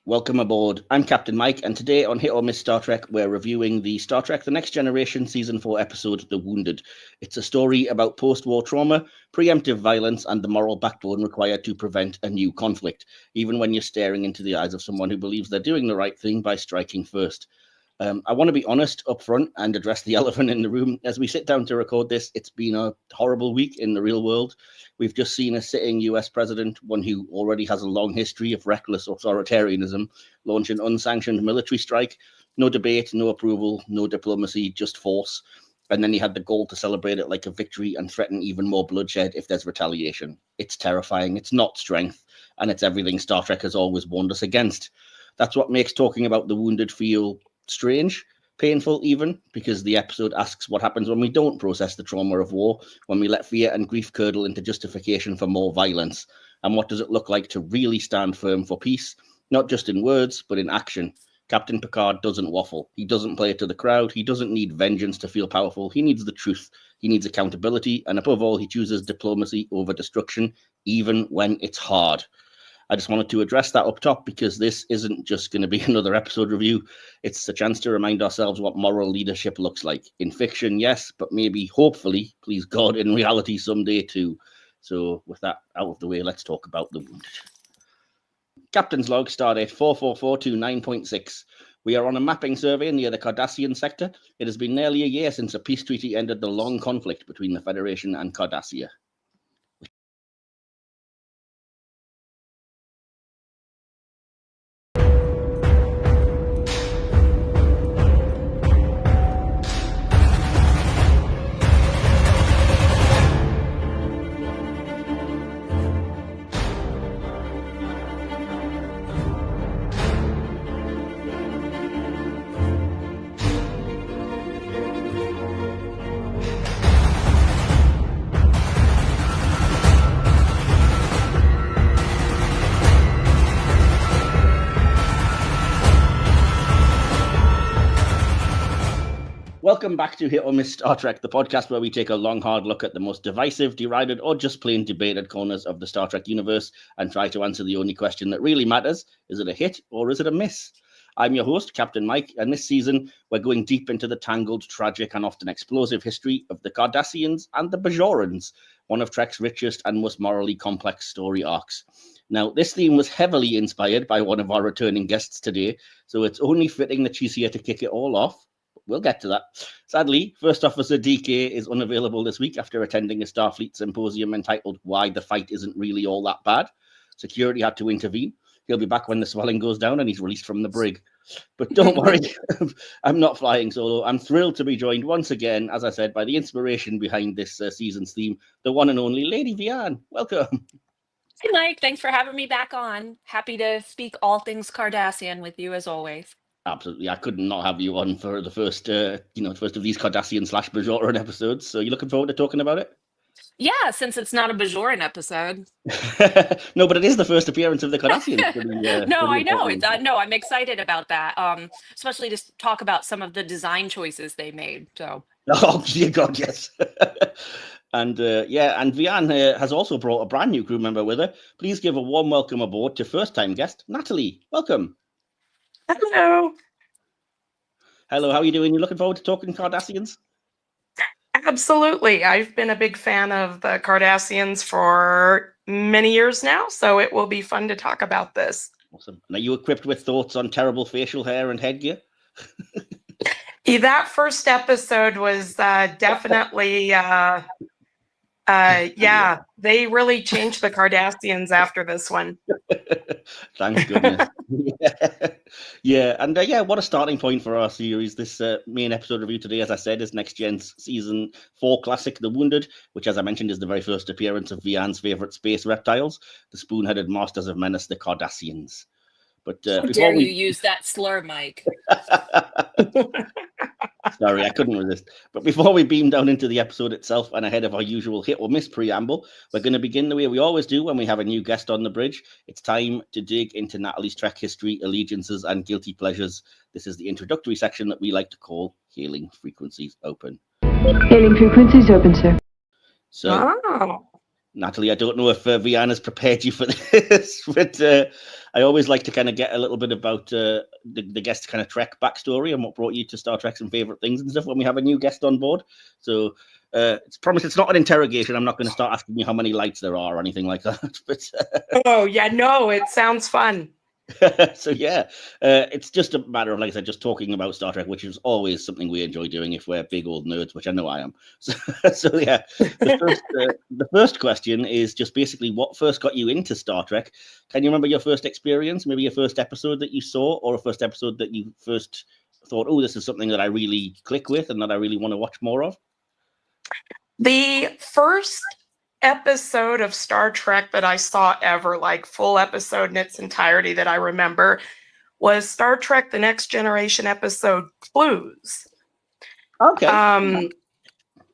Welcome aboard. I'm Captain Mike, and today on Hit or Miss Star Trek, we're reviewing the Star Trek The Next Generation Season 4 episode, The Wounded. It's a story about post-war trauma, preemptive violence, and the moral backbone required to prevent a new conflict, even when you're staring into the eyes of someone who believes they're doing the right thing by striking first. I want to be honest up front and address the elephant in the room. As we sit down to record this, it's been a horrible week in the real world. We've just seen a sitting US president, one who already has a long history of reckless authoritarianism, launch an unsanctioned military strike. No debate, no approval, no diplomacy, just force. And then he had the goal to celebrate it like a victory and threaten even more bloodshed if there's retaliation. It's terrifying. It's not strength. And it's everything Star Trek has always warned us against. That's what makes talking about the wounded feel strange, painful even, because the episode asks what happens when we don't process the trauma of war, when we let fear and grief curdle into justification for more violence. And what does it look like to really stand firm for peace, not just in words, but in action? Captain Picard doesn't waffle. He doesn't play to the crowd. He doesn't need vengeance to feel powerful. He needs the truth. He needs accountability. And above all, he chooses diplomacy over destruction, even when it's hard. I just wanted to address that up top because this isn't just going to be another episode review. It's a chance to remind ourselves what moral leadership looks like. In fiction, yes, but maybe, hopefully, please God, in reality someday too. So with that out of the way, let's talk about the wounded. Captain's log, stardate 4442-9.6. We are on a mapping survey near the Cardassian sector. It has been nearly a year since a peace treaty ended the long conflict between the Federation and Cardassia. Welcome back to Hit or Miss Star Trek, the podcast where we take a long, hard look at the most divisive, derided, or just plain debated corners of the Star Trek universe and try to answer the only question that really matters. Is it a hit or is it a miss? I'm your host, Captain Mike, and this season we're going deep into the tangled, tragic, and often explosive history of the Cardassians and the Bajorans, one of Trek's richest and most morally complex story arcs. Now, this theme was heavily inspired by one of our returning guests today, so it's only fitting that she's here to kick it all off. We'll get to that. Sadly, First Officer D.K is unavailable this week after attending a Starfleet symposium entitled Why the Fight Isn't Really All That Bad. Security had to intervene. He'll be back when the swelling goes down and he's released from the brig. But don't worry, I'm not flying solo. I'm thrilled to be joined once again, as I said, by the inspiration behind this season's theme, the one and only Lady Vean. Welcome. Hey, Mike. Thanks for having me back on. Happy to speak all things Cardassian with you as always. Absolutely. I could not have you on for the first of these Cardassian / Bajoran episodes. So you looking forward to talking about it? Yeah, since it's not a Bajoran episode. No, but it is the first appearance of the Cardassians. I know. No, I'm excited about that. Especially to talk about some of the design choices they made. So. Oh, dear God, yes. And Vean has also brought a brand new crew member with her. Please give a warm welcome aboard to first-time guest, Natalie. Welcome. Hello. Hello, how are you doing? You looking forward to talking Cardassians? Absolutely. I've been a big fan of the Cardassians for many years now, so it will be fun to talk about this. Awesome. And are you equipped with thoughts on terrible facial hair and headgear? That first episode was definitely... they really changed the Cardassians after this one. Thank goodness. And what a starting point for our series. This main episode review today, as I said, is Next Gen's Season 4 classic, The Wounded, which, as I mentioned, is the very first appearance of Vean's favourite space reptiles, the spoon-headed masters of menace, the Cardassians. But how dare you use that slur, Mike? Sorry, I couldn't resist. But before we beam down into the episode itself and ahead of our usual hit or miss preamble, we're going to begin the way we always do when we have a new guest on the bridge. It's time to dig into Natalie's Trek history, allegiances, and guilty pleasures. This is the introductory section that we like to call Hailing Frequencies Open. Hailing frequencies open, sir. So, Natalie, I don't know if Vean has prepared you for this, but I always like to kind of get a little bit about the guest kind of Trek backstory and what brought you to Star Trek, some favorite things and stuff when we have a new guest on board. So it's promised it's not an interrogation. I'm not going to start asking you how many lights there are or anything like that. But oh yeah, no, it sounds fun. So yeah, it's just a matter of, like I said, just talking about Star Trek, which is always something we enjoy doing if we're big old nerds, which I know I am. So yeah, the first question is just basically what first got you into Star Trek. Can you remember your first experience, maybe your first episode that you saw, or a first episode that you first thought, oh, this is something that I really click with and that I really want to watch more of? The first episode of Star Trek that I saw ever, like full episode in its entirety that I remember, was Star Trek The Next Generation episode Clues. Okay.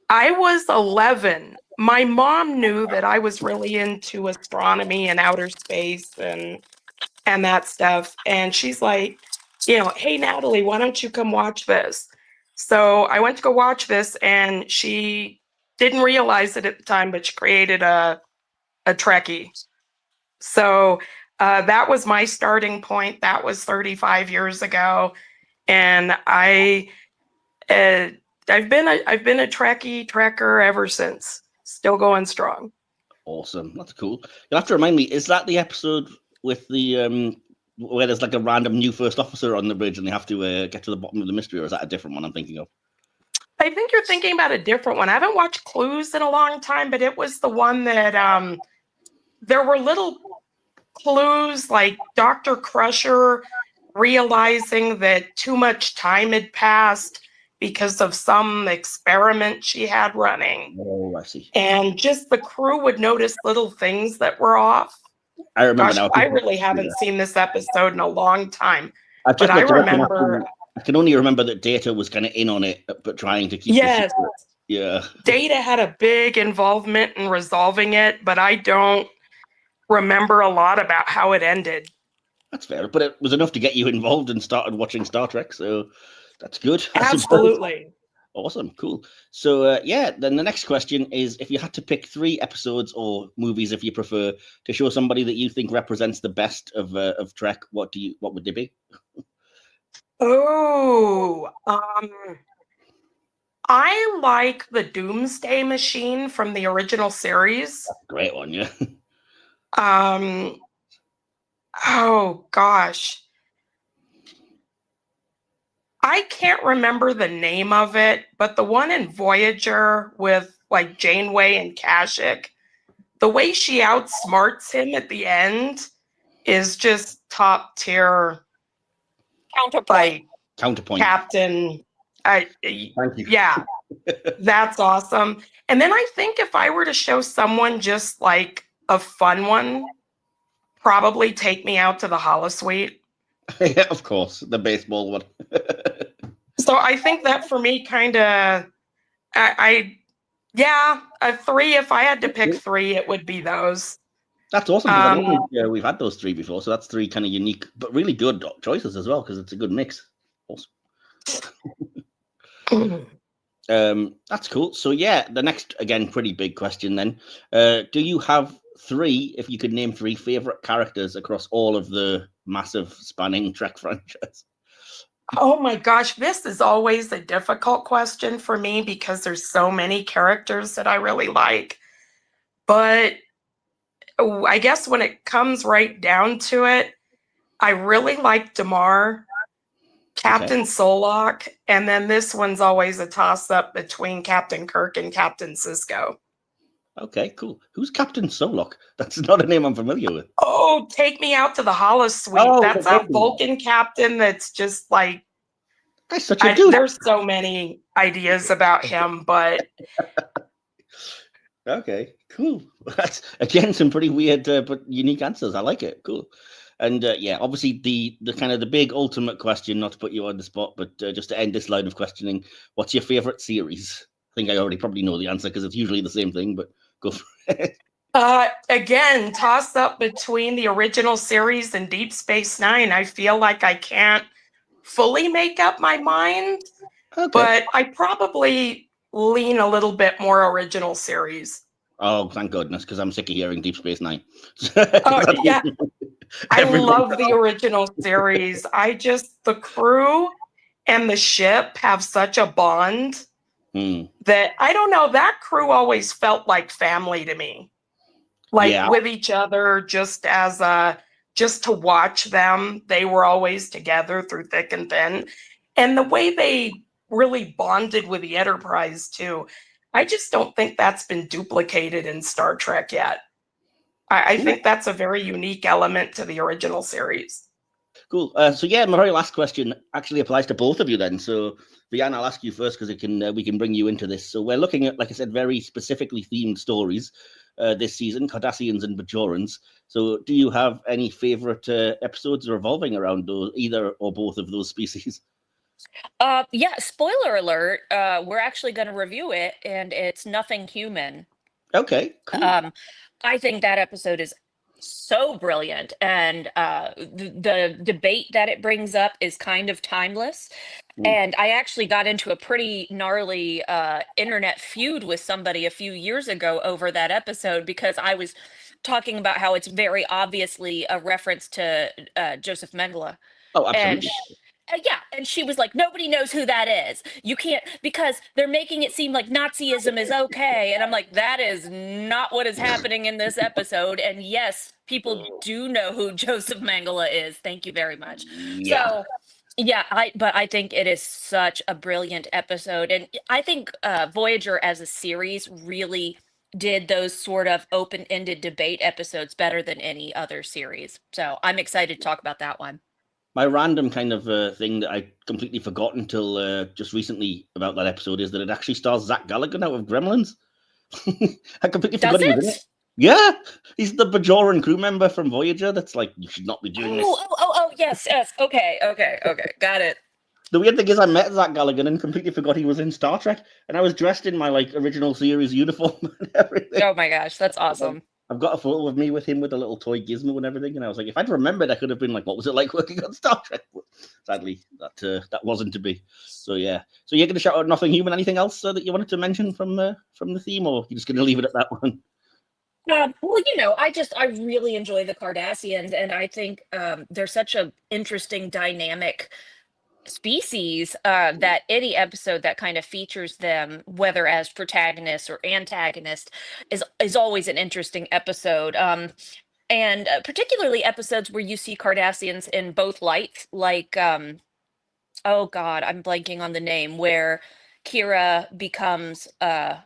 I was 11. My mom knew that I was really into astronomy and outer space and that stuff. And she's like, hey, Natalie, why don't you come watch this? So I went to go watch this, and she didn't realize it at the time, but she created a Trekkie. So that was my starting point. That was 35 years ago, and I've been a Trekker ever since. Still going strong. Awesome, that's cool. You'll have to remind me. Is that the episode with the where there's like a random new first officer on the bridge and they have to get to the bottom of the mystery, or is that a different one I'm thinking of? I think you're thinking about a different one. I haven't watched Clues in a long time, but it was the one that there were little clues like Dr. Crusher realizing that too much time had passed because of some experiment she had running. Oh, I see. And just the crew would notice little things that were off. I remember now. I really haven't seen this episode in a long time. But I remember... I can only remember that Data was kind of in on it, but trying to keep yes. Yeah. Data had a big involvement in resolving it, but I don't remember a lot about how it ended. That's fair, but it was enough to get you involved and started watching Star Trek, so that's good. Absolutely. Awesome, cool. So yeah, then the next question is, if you had to pick 3 episodes or movies, if you prefer, to show somebody that you think represents the best of Trek, what would they be? Oh, I like the Doomsday Machine from the original series. That's a great one, yeah. Oh gosh. I can't remember the name of it, but the one in Voyager with like Janeway and Kashyyyk, the way she outsmarts him at the end is just top tier. Counterpoint. Captain. Thank you. Yeah, that's awesome. And then I think if I were to show someone just like a fun one, probably Take Me Out to the Holosuite. Yeah, of course, the baseball one. So I think that for me, kind of, a 3. If I had to pick 3, it would be those. That's awesome. I don't think we've had those 3 before, so that's 3 kind of unique, but really good choices as well, because it's a good mix. Awesome. That's cool. So yeah, the next, again, pretty big question then. Do you have 3, if you could name 3 favorite characters across all of the massive spanning Trek franchise? Oh my gosh, this is always a difficult question for me because there's so many characters that I really like. But I guess when it comes right down to it, I really like Damar, Captain Solok, and then this one's always a toss-up between Captain Kirk and Captain Sisko. Okay, cool. Who's Captain Solok? That's not a name I'm familiar with. Oh, Take Me Out to the Holosuite. Oh, that's a Vulcan captain that's just like... That's such a dude. There's so many ideas about him, but... Okay, cool. That's, again, some pretty weird but unique answers. I like it. Cool. And yeah, obviously the kind of the big ultimate question, not to put you on the spot, but just to end this line of questioning, what's your favorite series? I think I already probably know the answer because it's usually the same thing, but go for it. Again, toss up between the original series and Deep Space Nine. I feel like I can't fully make up my mind, but I probably lean a little bit more original series. Oh, thank goodness, because I'm sick of hearing Deep Space Nine. Oh, yeah. I love the original series. The crew and the ship have such a bond that, I don't know, that crew always felt like family to me. Like with each other, just to watch them, they were always together through thick and thin. And the way they really bonded with the Enterprise too, I just don't think that's been duplicated in Star Trek yet. I think that's a very unique element to the original series. Cool. So yeah, my very last question actually applies to both of you then. So Vean, I'll ask you first because we can bring you into this. So we're looking at, like I said, very specifically themed stories this season, Cardassians and Bajorans. So do you have any favorite episodes revolving around those, either or both of those species? Yeah, spoiler alert, we're actually going to review it, and it's Nothing Human. Okay, cool. I think that episode is so brilliant, and the debate that it brings up is kind of timeless. And I actually got into a pretty gnarly internet feud with somebody a few years ago over that episode because I was talking about how it's very obviously a reference to Joseph Mengele. Oh, absolutely. And she was like, nobody knows who that is. You can't, because they're making it seem like Nazism is okay. And I'm like, that is not what is happening in this episode. And yes, people do know who Joseph Mengele is. Thank you very much. Yeah. So, yeah, but I think it is such a brilliant episode. And I think Voyager as a series really did those sort of open-ended debate episodes better than any other series. So I'm excited to talk about that one. My random kind of thing that I completely forgot until just recently about that episode is that it actually stars Zach Galligan out of Gremlins. I completely forgot he was in it. Yeah, he's the Bajoran crew member from Voyager. That's like, you should not be doing this. Oh, yes. Okay. Got it. The weird thing is I met Zach Galligan and completely forgot he was in Star Trek, and I was dressed in my original series uniform and everything. Oh my gosh, that's awesome. I've got a photo of me with him with a little toy gizmo and everything, and I was like, if I'd remembered, I could have been like, what was it like working on Star Trek? But sadly, that wasn't to be. So yeah. So you're going to shout out Nothing Human. Anything else that you wanted to mention from the theme, or you're just going to leave it at that one? Well, I really enjoy the Cardassians, and I think they're such an interesting dynamic species that any episode that kind of features them, whether as protagonist or antagonist, is always an interesting episode. And particularly episodes where you see Cardassians in both lights, like oh God, I'm blanking on the name, where Kira becomes a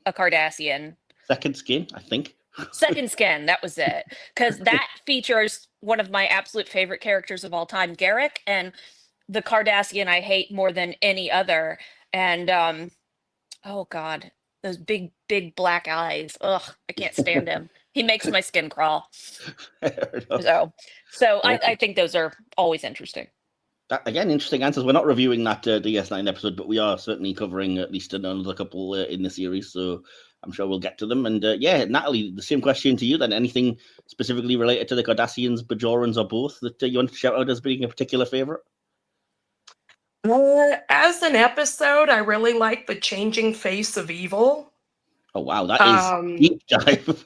Cardassian. Second Skin, I think. Second Skin, that was it. Because that features one of my absolute favorite characters of all time, Garrick, and the Cardassian I hate more than any other. And oh God, those big black eyes. Ugh, I can't stand him. He makes my skin crawl. So I think those are always interesting. Again, interesting answers. We're not reviewing that DS9 episode, but we are certainly covering at least another couple in the series. So I'm sure we'll get to them. And yeah, Natalie, the same question to you then. Anything specifically related to the Cardassians, Bajorans, or both that you want to shout out as being a particular favorite? As an episode, I really like the changing face of evil. Oh wow, that is deep dive.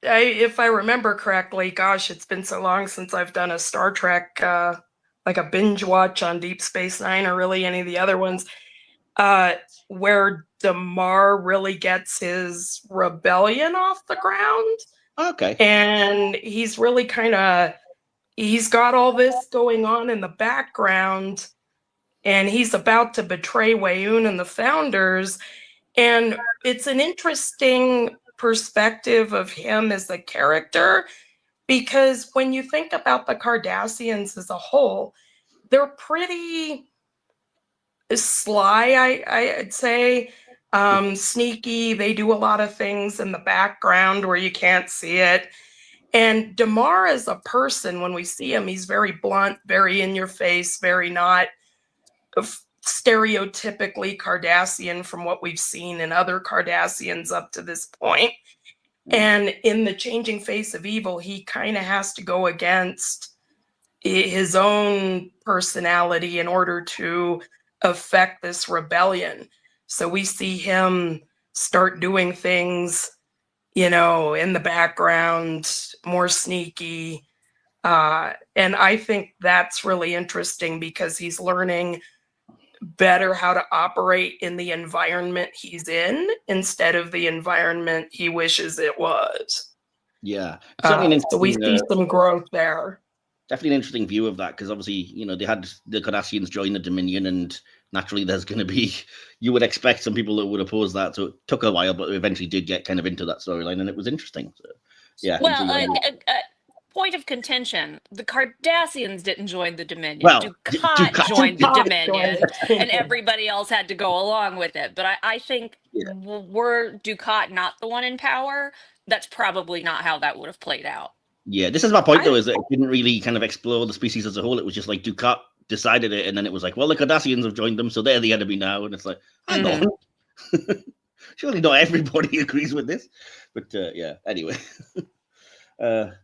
If I remember correctly, gosh, it's been so long since I've done a Star Trek like a binge watch on Deep Space Nine or really any of the other ones, where Damar really gets his rebellion off the ground. Okay, and he's really he's got all this going on in the background, and he's about to betray Weyoun and the Founders. And it's an interesting perspective of him as a character, because when you think about the Cardassians as a whole, they're pretty sly, I'd say, sneaky. They do a lot of things in the background where you can't see it. And Damar as a person, when we see him, he's very blunt, very in your face, very not stereotypically Cardassian from what we've seen in other Cardassians up to this point. And in the changing face of evil, he kind of has to go against his own personality in order to affect this rebellion. So we see him start doing things, in the background, more sneaky. And I think that's really interesting because he's learning better how to operate in the environment he's in instead of the environment he wishes it was. Yeah. Certainly so we see some growth there. Definitely an interesting view of that, because obviously, they had the Cardassians join the Dominion, and naturally there's going to be, you would expect some people that would oppose that. So it took a while, but we eventually did get kind of into that storyline, and it was interesting. So, yeah. Well, point of contention, the Cardassians didn't join the Dominion. Well, Dukat joined the Dominion, and everybody else had to go along with it. But I think were Dukat not the one in power, that's probably not how that would have played out. Yeah, this is my point, though, is that it didn't really kind of explore the species as a whole. It was just like Dukat decided it, and then it was like, well, the Cardassians have joined them, so they're the enemy now. And it's like, hang on. Surely not everybody agrees with this. But yeah, anyway.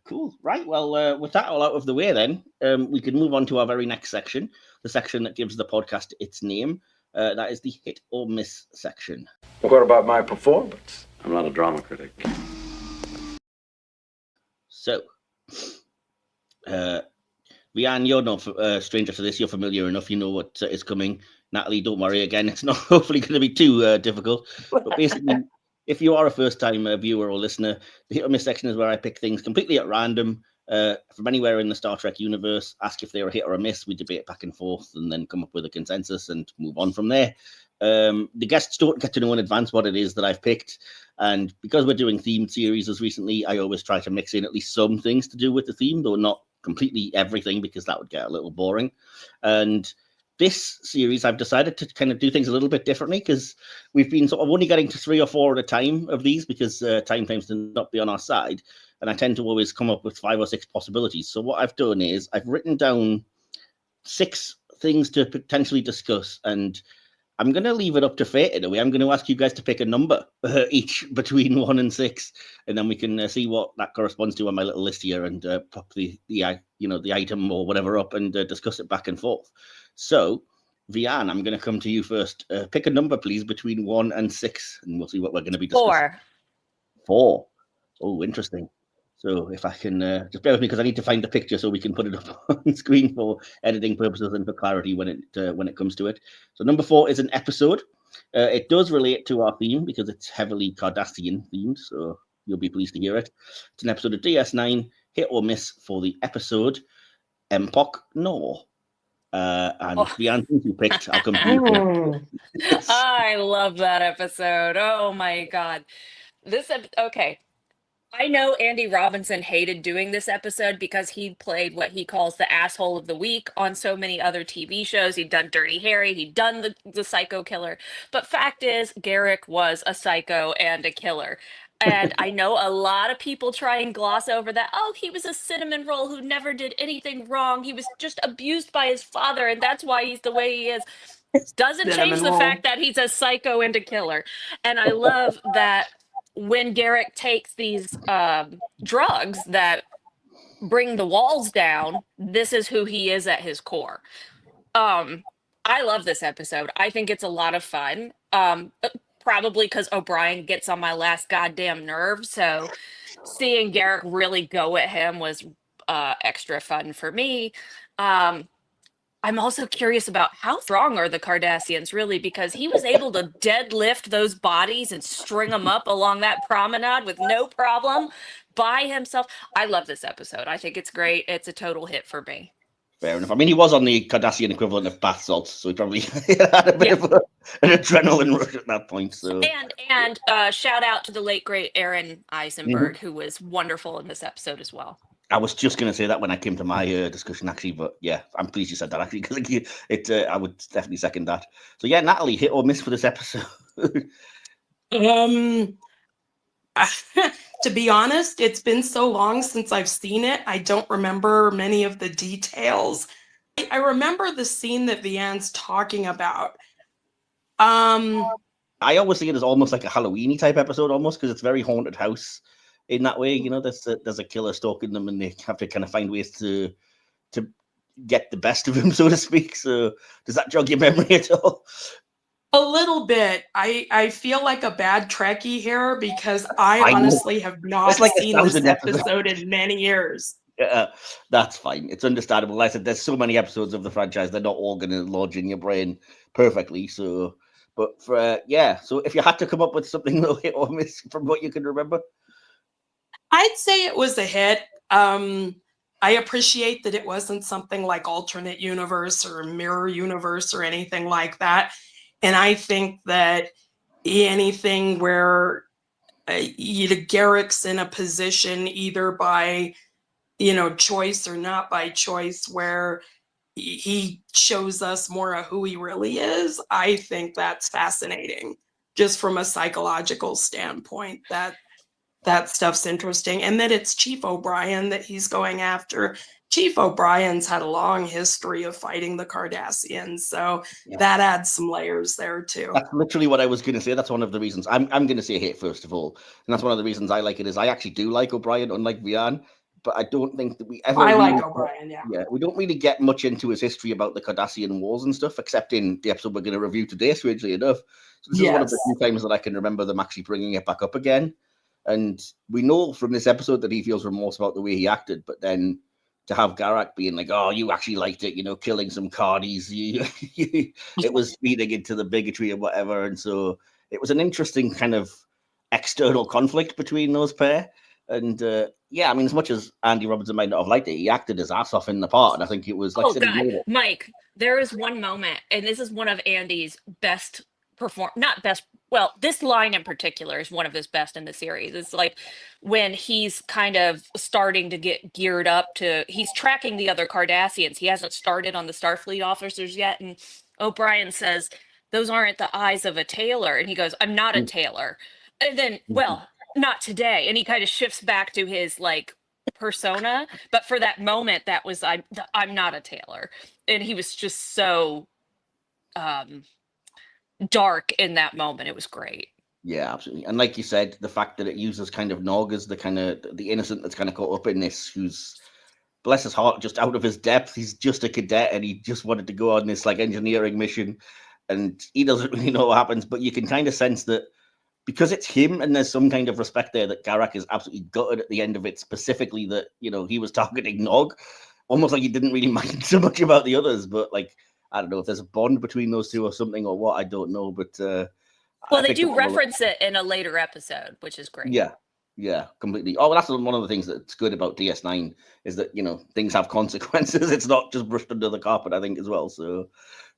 Cool. Right. Well, with that all out of the way, then we can move on to our very next section, the section that gives the podcast its name. That is the hit or miss section. What about my performance? I'm not a drama critic. So, Vean, you're not a stranger to this. You're familiar enough. You know what is coming. Natalie, don't worry again. It's not hopefully going to be too difficult. But basically, if you are a first-time viewer or listener, the hit or miss section is where I pick things completely at random from anywhere in the Star Trek universe, ask if they're a hit or a miss. We debate back and forth and then come up with a consensus and move on from there. The guests don't get to know in advance what it is that I've picked. And because we're doing themed series as recently, I always try to mix in at least some things to do with the theme, though not completely everything, because that would get a little boring. And this series, I've decided to kind of do things a little bit differently, because we've been sort of only getting to 3 or 4 at a time of these, because time tends to not be on our side. And I tend to always come up with 5 or 6 possibilities. So what I've done is I've written down 6 things to potentially discuss, and I'm going to leave it up to fate in a way. I'm going to ask you guys to pick a number each between 1 and 6, and then we can see what that corresponds to on my little list here, and pop the item or whatever up and discuss it back and forth. So, Vean, I'm going to come to you first. Pick a number, please, between 1 and 6, and we'll see what we're going to be discussing. 4. 4. Oh, interesting. So if I can just bear with me, because I need to find the picture so we can put it up on screen for editing purposes and for clarity when it comes to it. So number 4 is an episode. It does relate to our theme because it's heavily Cardassian themed, so you'll be pleased to hear it. It's an episode of DS9, hit or miss for the episode Empok No. And the answer you picked, I'll come to you. I love that episode. Oh my God. Okay. I know Andy Robinson hated doing this episode because he played what he calls the asshole of the week on so many other TV shows. He'd done Dirty Harry, he'd done the psycho killer. But fact is, Garak was a psycho and a killer. And I know a lot of people try and gloss over that. Oh, he was a cinnamon roll who never did anything wrong. He was just abused by his father, and that's why he's the way he is. Doesn't change the fact that he's a psycho and a killer. And I love that when Garak takes these drugs that bring the walls down, this is who he is at his core. I love this episode. I think it's a lot of fun. Probably because O'Brien gets on my last goddamn nerve. So seeing Garak really go at him was extra fun for me. I'm also curious about how strong are the Cardassians really, because he was able to deadlift those bodies and string them up along that promenade with no problem by himself. I love this episode. I think it's great. It's a total hit for me. Fair enough. I mean, he was on the Cardassian equivalent of bath salts, so he probably had a bit of an adrenaline rush at that point. So and shout out to the late great Aaron Eisenberg, who was wonderful in this episode as well. I was just going to say that when I came to my discussion, actually, but yeah, I'm pleased you said that, actually, because I would definitely second that. So yeah, Natalie, hit or miss for this episode? To be honest, it's been so long since I've seen it, I don't remember many of the details. I remember the scene that Vean's talking about. I always see it as almost like a Halloween-y type episode, almost, because it's very haunted house. In that way, there's a killer stalking them, and they have to kind of find ways to get the best of him, so to speak. So, does that jog your memory at all? A little bit. I feel like a bad Trekkie here because I I know. honestly have not It's like seen this 1,000 episodes. episode in many years. That's fine. It's understandable. Like I said, there's so many episodes of the franchise, they're not all going to lodge in your brain perfectly. So, but for so if you had to come up with something that hit or miss from what you can remember, I'd say it was a hit. I appreciate that it wasn't something like alternate universe or mirror universe or anything like that. And I think that anything where Garrick's in a position either by choice or not by choice where he shows us more of who he really is, I think that's fascinating just from a psychological standpoint. That stuff's interesting. And that it's Chief O'Brien that he's going after. Chief O'Brien's had a long history of fighting the Cardassians, so that adds some layers there too. That's literally what I was going to say. That's one of the reasons I'm going to say hit first of all, and that's one of the reasons I like it. Is I actually do like O'Brien, unlike Vean, but I don't think that we ever. I like O'Brien, yeah. We don't really get much into his history about the Cardassian Wars and stuff, except in the episode we're going to review today. Strangely enough, so this is one of the few times that I can remember them actually bringing it back up again. And we know from this episode that he feels remorse about the way he acted, but then to have Garak being like, "Oh, you actually liked it, killing some Cardies," it was feeding into the bigotry and whatever. And so it was an interesting kind of external conflict between those pair. And I mean, as much as Andy Robertson might not have liked it, he acted his ass off in the part. And I think it was like, Mike, there is one moment, and this is one of Andy's best this line in particular is one of his best in the series. It's like when he's kind of starting to get geared up he's tracking the other Cardassians. He hasn't started on the Starfleet officers yet. And O'Brien says, "Those aren't the eyes of a tailor." And he goes, "I'm not a tailor." And then, "Well, not today." And he kind of shifts back to his like persona. But for that moment, that was, I'm not a tailor. And he was just so, dark in that moment. It was great. Yeah, absolutely. And like you said, the fact that it uses kind of Nog as the kind of the innocent that's kind of caught up in this, who's, bless his heart, just out of his depth. He's just a cadet and he just wanted to go on this like engineering mission, and he doesn't really know what happens. But you can kind of sense that because it's him, and there's some kind of respect there, that Garak is absolutely gutted at the end of it, specifically that he was targeting Nog, almost like he didn't really mind so much about the others. But like, I don't know if there's a bond between those two or something or what, I don't know. But well, they do reference it in a later episode, which is great. Yeah, completely. Oh, well, that's one of the things that's good about DS9 is that, things have consequences. It's not just brushed under the carpet, I think, as well. So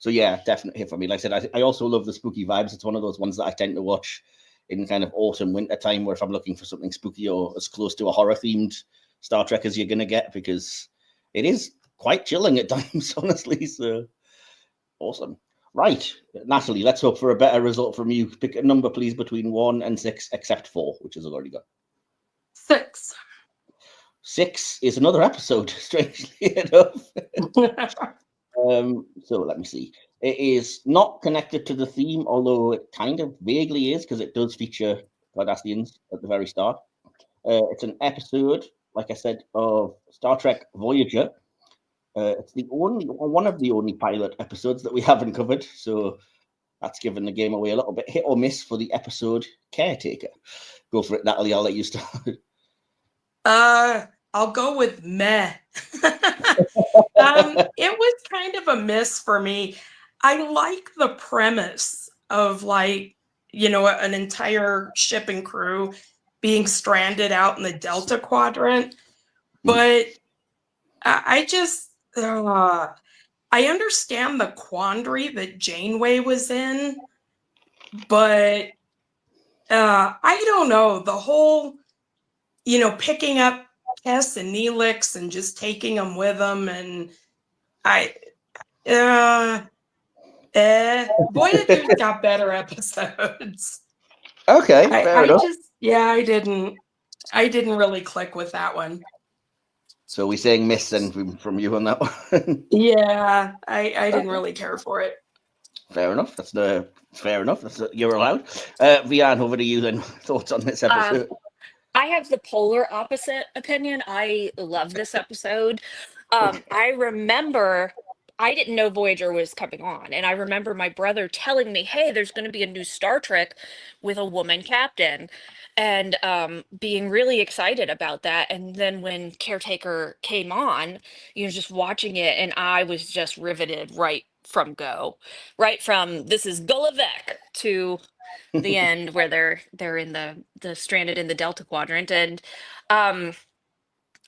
yeah, definitely hit for me. Like I said, I also love the spooky vibes. It's one of those ones that I tend to watch in kind of autumn, winter time, where if I'm looking for something spooky or as close to a horror-themed Star Trek as you're going to get, because it is quite chilling at times, honestly. So awesome. Right, Natalie, let's hope for a better result from you. Pick a number, please, between 1 and 6, except 4, which has already got. 6. 6 is another episode, strangely enough. So let me see. It is not connected to the theme, although it kind of vaguely is, because it does feature Cardassians at the very start. It's an episode, like I said, of Star Trek Voyager. It's one of the only pilot episodes that we haven't covered, so that's given the game away a little bit. Hit or miss for the episode Caretaker. Go for it, Natalie. I'll let you start. I'll go with meh. It was kind of a miss for me. I like the premise of an entire ship and crew being stranded out in the Delta Quadrant, but I understand the quandary that Janeway was in, but I don't know, the whole, picking up Tess and Neelix and just taking them with them, and Voyager's got better episodes. Okay, fair enough. I didn't really click with that one. So we're saying miss then from you on that one. Yeah, I didn't really care for it. Fair enough. Fair enough. You're allowed. Vean, over to you then. Thoughts on this episode? I have the polar opposite opinion. I love this episode. I remember I didn't know Voyager was coming on, and I remember my brother telling me, "Hey, there's going to be a new Star Trek with a woman captain," and being really excited about that. And then when Caretaker came on, just watching it, and I was just riveted right from go, right from this is Gulliver to the end where they're in the stranded in the Delta Quadrant, and um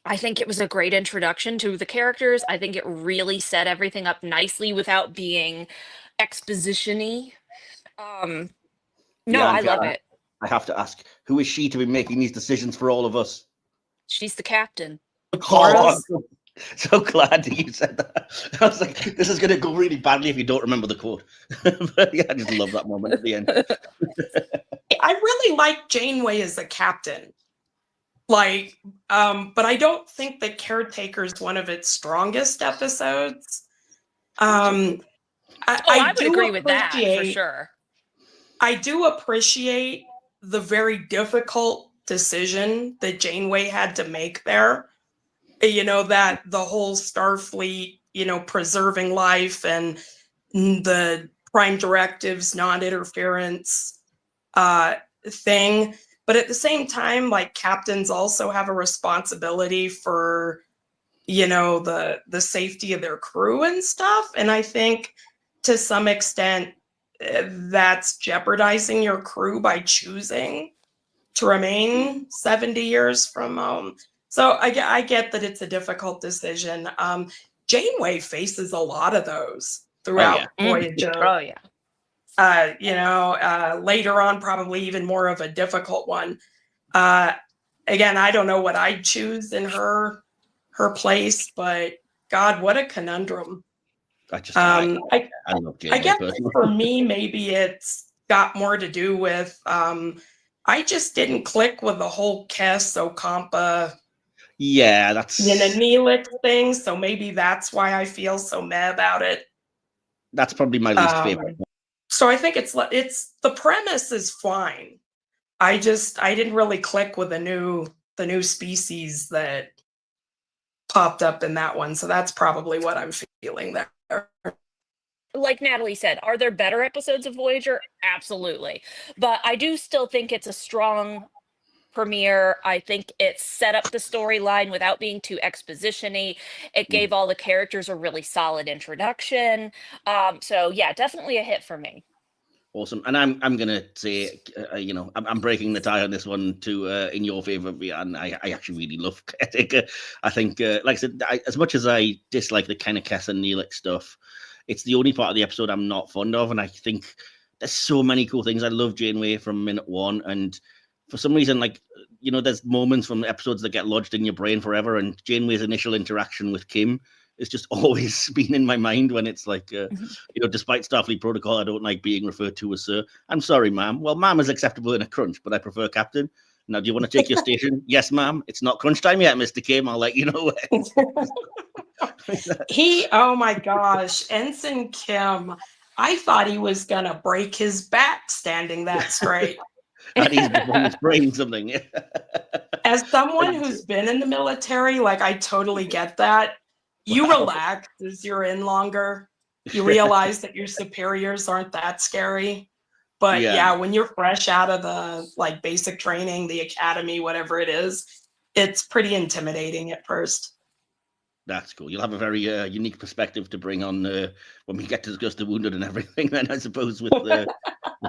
I think it was a great introduction to the characters. I think it really set everything up nicely without being exposition-y. Um, no, Yeah, I and love it. I have to ask, who is she to be making these decisions for all of us? She's the captain. Oh, I'm so glad that you said that. I was like, this is going to go really badly if you don't remember the quote. But yeah, I just love that moment at the end. I really like Janeway as the captain. Like, but I don't think that Caretaker is one of its strongest episodes. I would agree with that for sure. I do appreciate the very difficult decision that Janeway had to make there. That the whole Starfleet, preserving life and the Prime Directives, non-interference thing. But at the same time, like, captains also have a responsibility for, the safety of their crew and stuff. And I think to some extent that's jeopardizing your crew by choosing to remain 70 years from home. So I get that it's a difficult decision. Janeway faces a lot of those throughout Voyager. Oh, yeah. Later on, probably even more of a difficult one. Again, I don't know what I'd choose in her place, but God, what a conundrum. I love Janeway. I guess for me, maybe it's got more to do with I just didn't click with the whole Kes Ocampa. Yeah, that's Neelix thing. So maybe that's why I feel so mad about it. That's probably my least favorite. So I think it's the premise is fine. I didn't really click with the new species that popped up in that one. So that's probably what I'm feeling there. Like Natalie said, are there better episodes of Voyager? Absolutely. But I do still think it's a strong premiere. I think it set up the storyline without being too exposition-y. It gave all the characters a really solid introduction. So yeah, definitely a hit for me. Awesome. And I'm gonna say, I'm breaking the tie on this one to in your favor, Vean. I actually really love Caretaker. I think, like I said, as much as I dislike the kind of Kes and Neelix stuff, it's the only part of the episode I'm not fond of. And I think there's so many cool things. I love Janeway from minute one, and for some reason, there's moments from episodes that get lodged in your brain forever. And Janeway's initial interaction with Kim has just always been in my mind when it's like, despite Starfleet protocol, I don't like being referred to as sir. I'm sorry, ma'am. Well, ma'am is acceptable in a crunch, but I prefer captain. Now, do you want to take your station? Yes, ma'am. It's not crunch time yet, Mr. Kim. I'll let you know. Oh my gosh, Ensign Kim. I thought he was going to break his back standing that straight. And he's spraying something. As someone who's been in the military, I totally get that. You relax as you're in longer. You realize that your superiors aren't that scary. But yeah, when you're fresh out of the basic training, the academy, whatever it is, it's pretty intimidating at first. That's cool. You'll have a very unique perspective to bring on when we get to discuss the Wounded and everything. Then I suppose with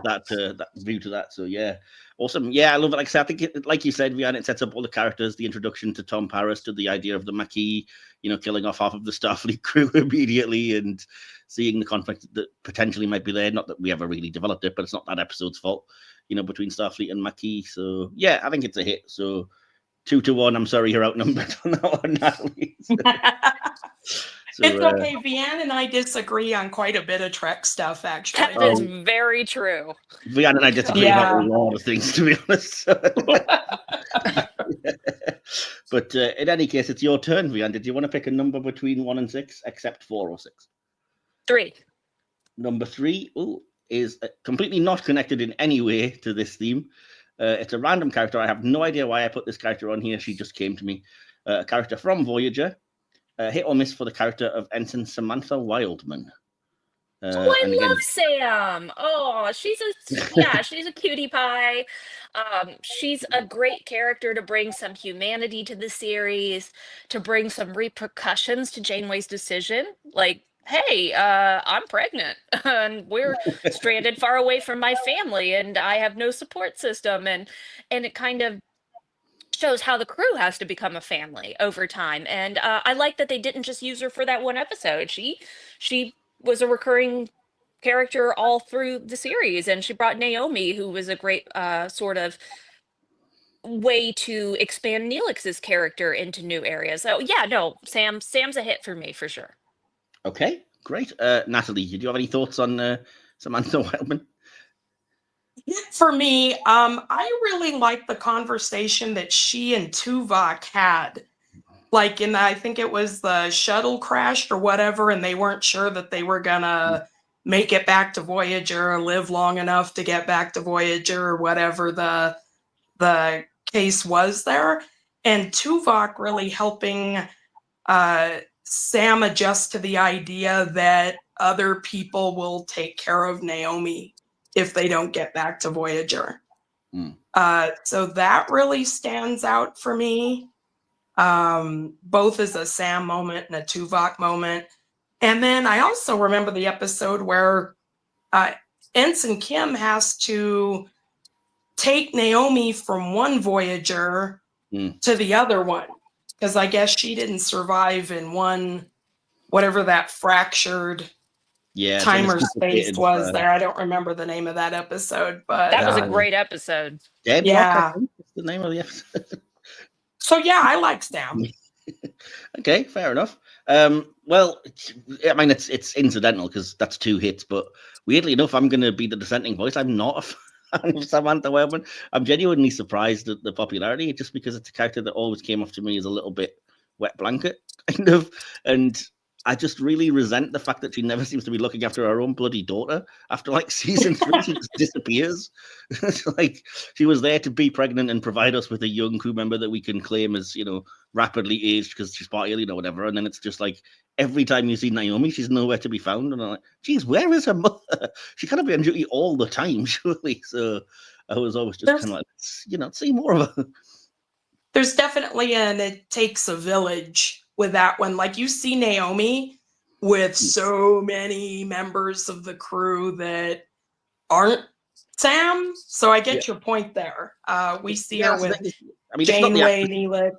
that view to that. So yeah, awesome. Yeah, I love it. Like I said, I think, like you said, Vean, it sets up all the characters. The introduction to Tom Paris, to the idea of the Maquis, killing off half of the Starfleet crew immediately, and seeing the conflict that potentially might be there. Not that we ever really developed it, but it's not that episode's fault, between Starfleet and Maquis. So yeah, I think it's a hit. So 2-1. I'm sorry, you're outnumbered on that one, Natalie. So, it's okay. Vean and I disagree on quite a bit of Trek stuff, actually. That is very true. Vean and I disagree about a lot of things, to be honest. But in any case, it's your turn, Vean. Did you want to pick a number between 1 and 6, except 4 or 6? 3. Number 3 is completely not connected in any way to this theme. It's a random character. I have no idea why I put this character on here. She just came to me. A character from Voyager. hit or miss for the character of Ensign Samantha Wildman. I love Sam. Oh, she's a cutie pie. She's a great character to bring some humanity to the series, to bring some repercussions to Janeway's decision. Like, hey, I'm pregnant and we're stranded far away from my family and I have no support system, and it kind of shows how the crew has to become a family over time. And I like that they didn't just use her for that one episode. She was a recurring character all through the series, and she brought Naomi, who was a great sort of way to expand Neelix's character into new areas. So yeah, no, Sam's a hit for me for sure. Okay, great. Natalie, do you have any thoughts on Samantha Wildman? For me, I really like the conversation that she and Tuvok had. Like I think it was the shuttle crashed or whatever, and they weren't sure that they were gonna make it back to Voyager or live long enough to get back to Voyager or whatever the case was there. And Tuvok really helping Sam adjust to the idea that other people will take care of Naomi if they don't get back to Voyager. So that really stands out for me, both as a Sam moment and a Tuvok moment. And then I also remember the episode where Ensign Kim has to take Naomi from one Voyager to the other one, because I guess she didn't survive in one, whatever that fractured timer space was there. I don't remember the name of that episode, but that was a great episode. Yeah, that's the name of the episode. So yeah, I like Sam. Okay, fair enough. Well, I mean, it's incidental because that's 2 hits, but weirdly enough, I'm going to be the dissenting voice. I'm not a fan of Samantha Wildman. I'm genuinely surprised at the popularity, just because it's a character that always came off to me as a little bit wet blanket, kind of, and I just really resent the fact that she never seems to be looking after her own bloody daughter. After like season 3, she just disappears. It's like she was there to be pregnant and provide us with a young crew member that we can claim as, rapidly aged because she's part alien or whatever. And then it's just like every time you see Naomi, she's nowhere to be found. And I'm like, geez, where is her mother? She can't be on duty all the time, surely. So I was always just kind of like, see more of her. There's definitely it takes a village with that one. Like you see Naomi with so many members of the crew that aren't Sam. So I get your point there. We see her with Janeway, Neelix.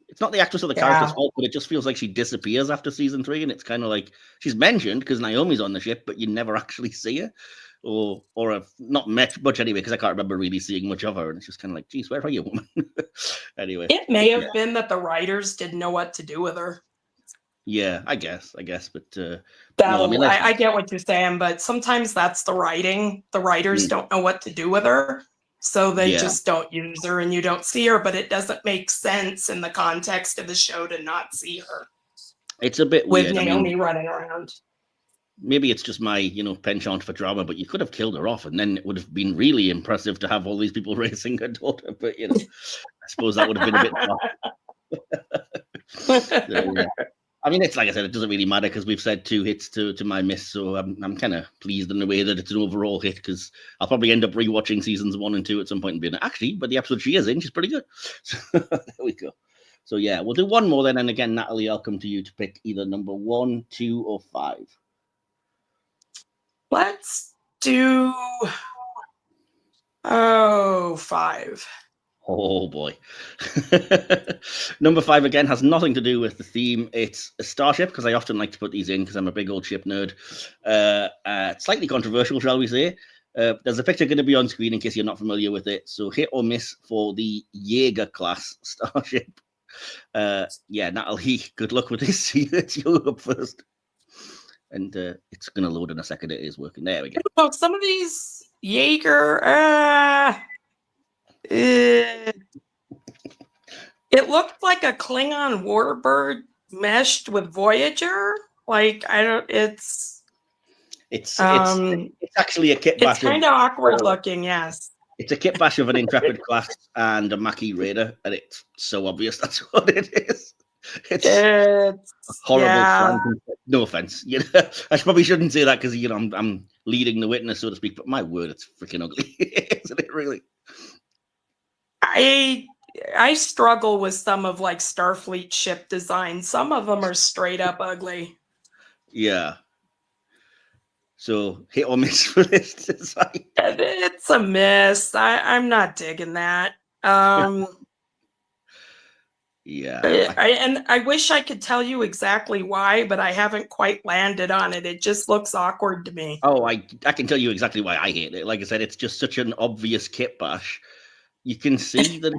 It's not the actress or the character's fault, but it just feels like she disappears after season 3, and it's kind of like she's mentioned because Naomi's on the ship, but you never actually see her, or not met much anyway, because I can't remember really seeing much of her, and it's just kind of like, geez, where are you, woman? Anyway, it may have been that the writers didn't know what to do with her. Yeah, I guess, but I get what you're saying, but sometimes that's the writing. The writers don't know what to do with her, so they just don't use her, and you don't see her. But it doesn't make sense in the context of the show to not see her. It's a bit with weird. Naomi running around. Maybe it's just my, penchant for drama, but you could have killed her off, and then it would have been really impressive to have all these people racing her daughter. But I suppose that would have been a bit. So, yeah. I mean, it's like I said, it doesn't really matter because we've said 2 hits to my miss, so I'm kind of pleased in a way that it's an overall hit, because I'll probably end up rewatching seasons 1 and 2 at some point and being actually, but the episode she is in, she's pretty good. So there we go. So yeah, we'll do one more then, and again, Natalie, I'll come to you to pick either number 1, 2, or 5. Let's do 5. Oh boy. Number 5 again has nothing to do with the theme. It's a starship, because I often like to put these in because I'm a big old ship nerd. Slightly controversial, shall we say. There's a picture going to be on screen in case you're not familiar with it. So hit or miss for the Jaeger class starship. Natalie, good luck with this. It's you up first. And it's going to load in a second. It is working. There we go. Oh, some of these Jaeger... It looked like a Klingon warbird meshed with Voyager. Like it's actually a kit bash. It's kind of awkward looking, yes. It's a kit bash of an Intrepid class and a Maquis Raider, and it's so obvious that's what it is. It's It's horrible. yeah. No offense. You know, I probably shouldn't say that because I'm leading the witness, so to speak. But my word, it's freaking ugly, isn't it? Really. I struggle with some of like Starfleet ship design. Some of them are straight up ugly. Yeah. So hit or miss for this design. It's a miss. I'm not digging that. Yeah. I wish I could tell you exactly why, but I haven't quite landed on it. It just looks awkward to me. Oh, I can tell you exactly why I hate it. Like I said, it's just such an obvious kit bash. You can see that,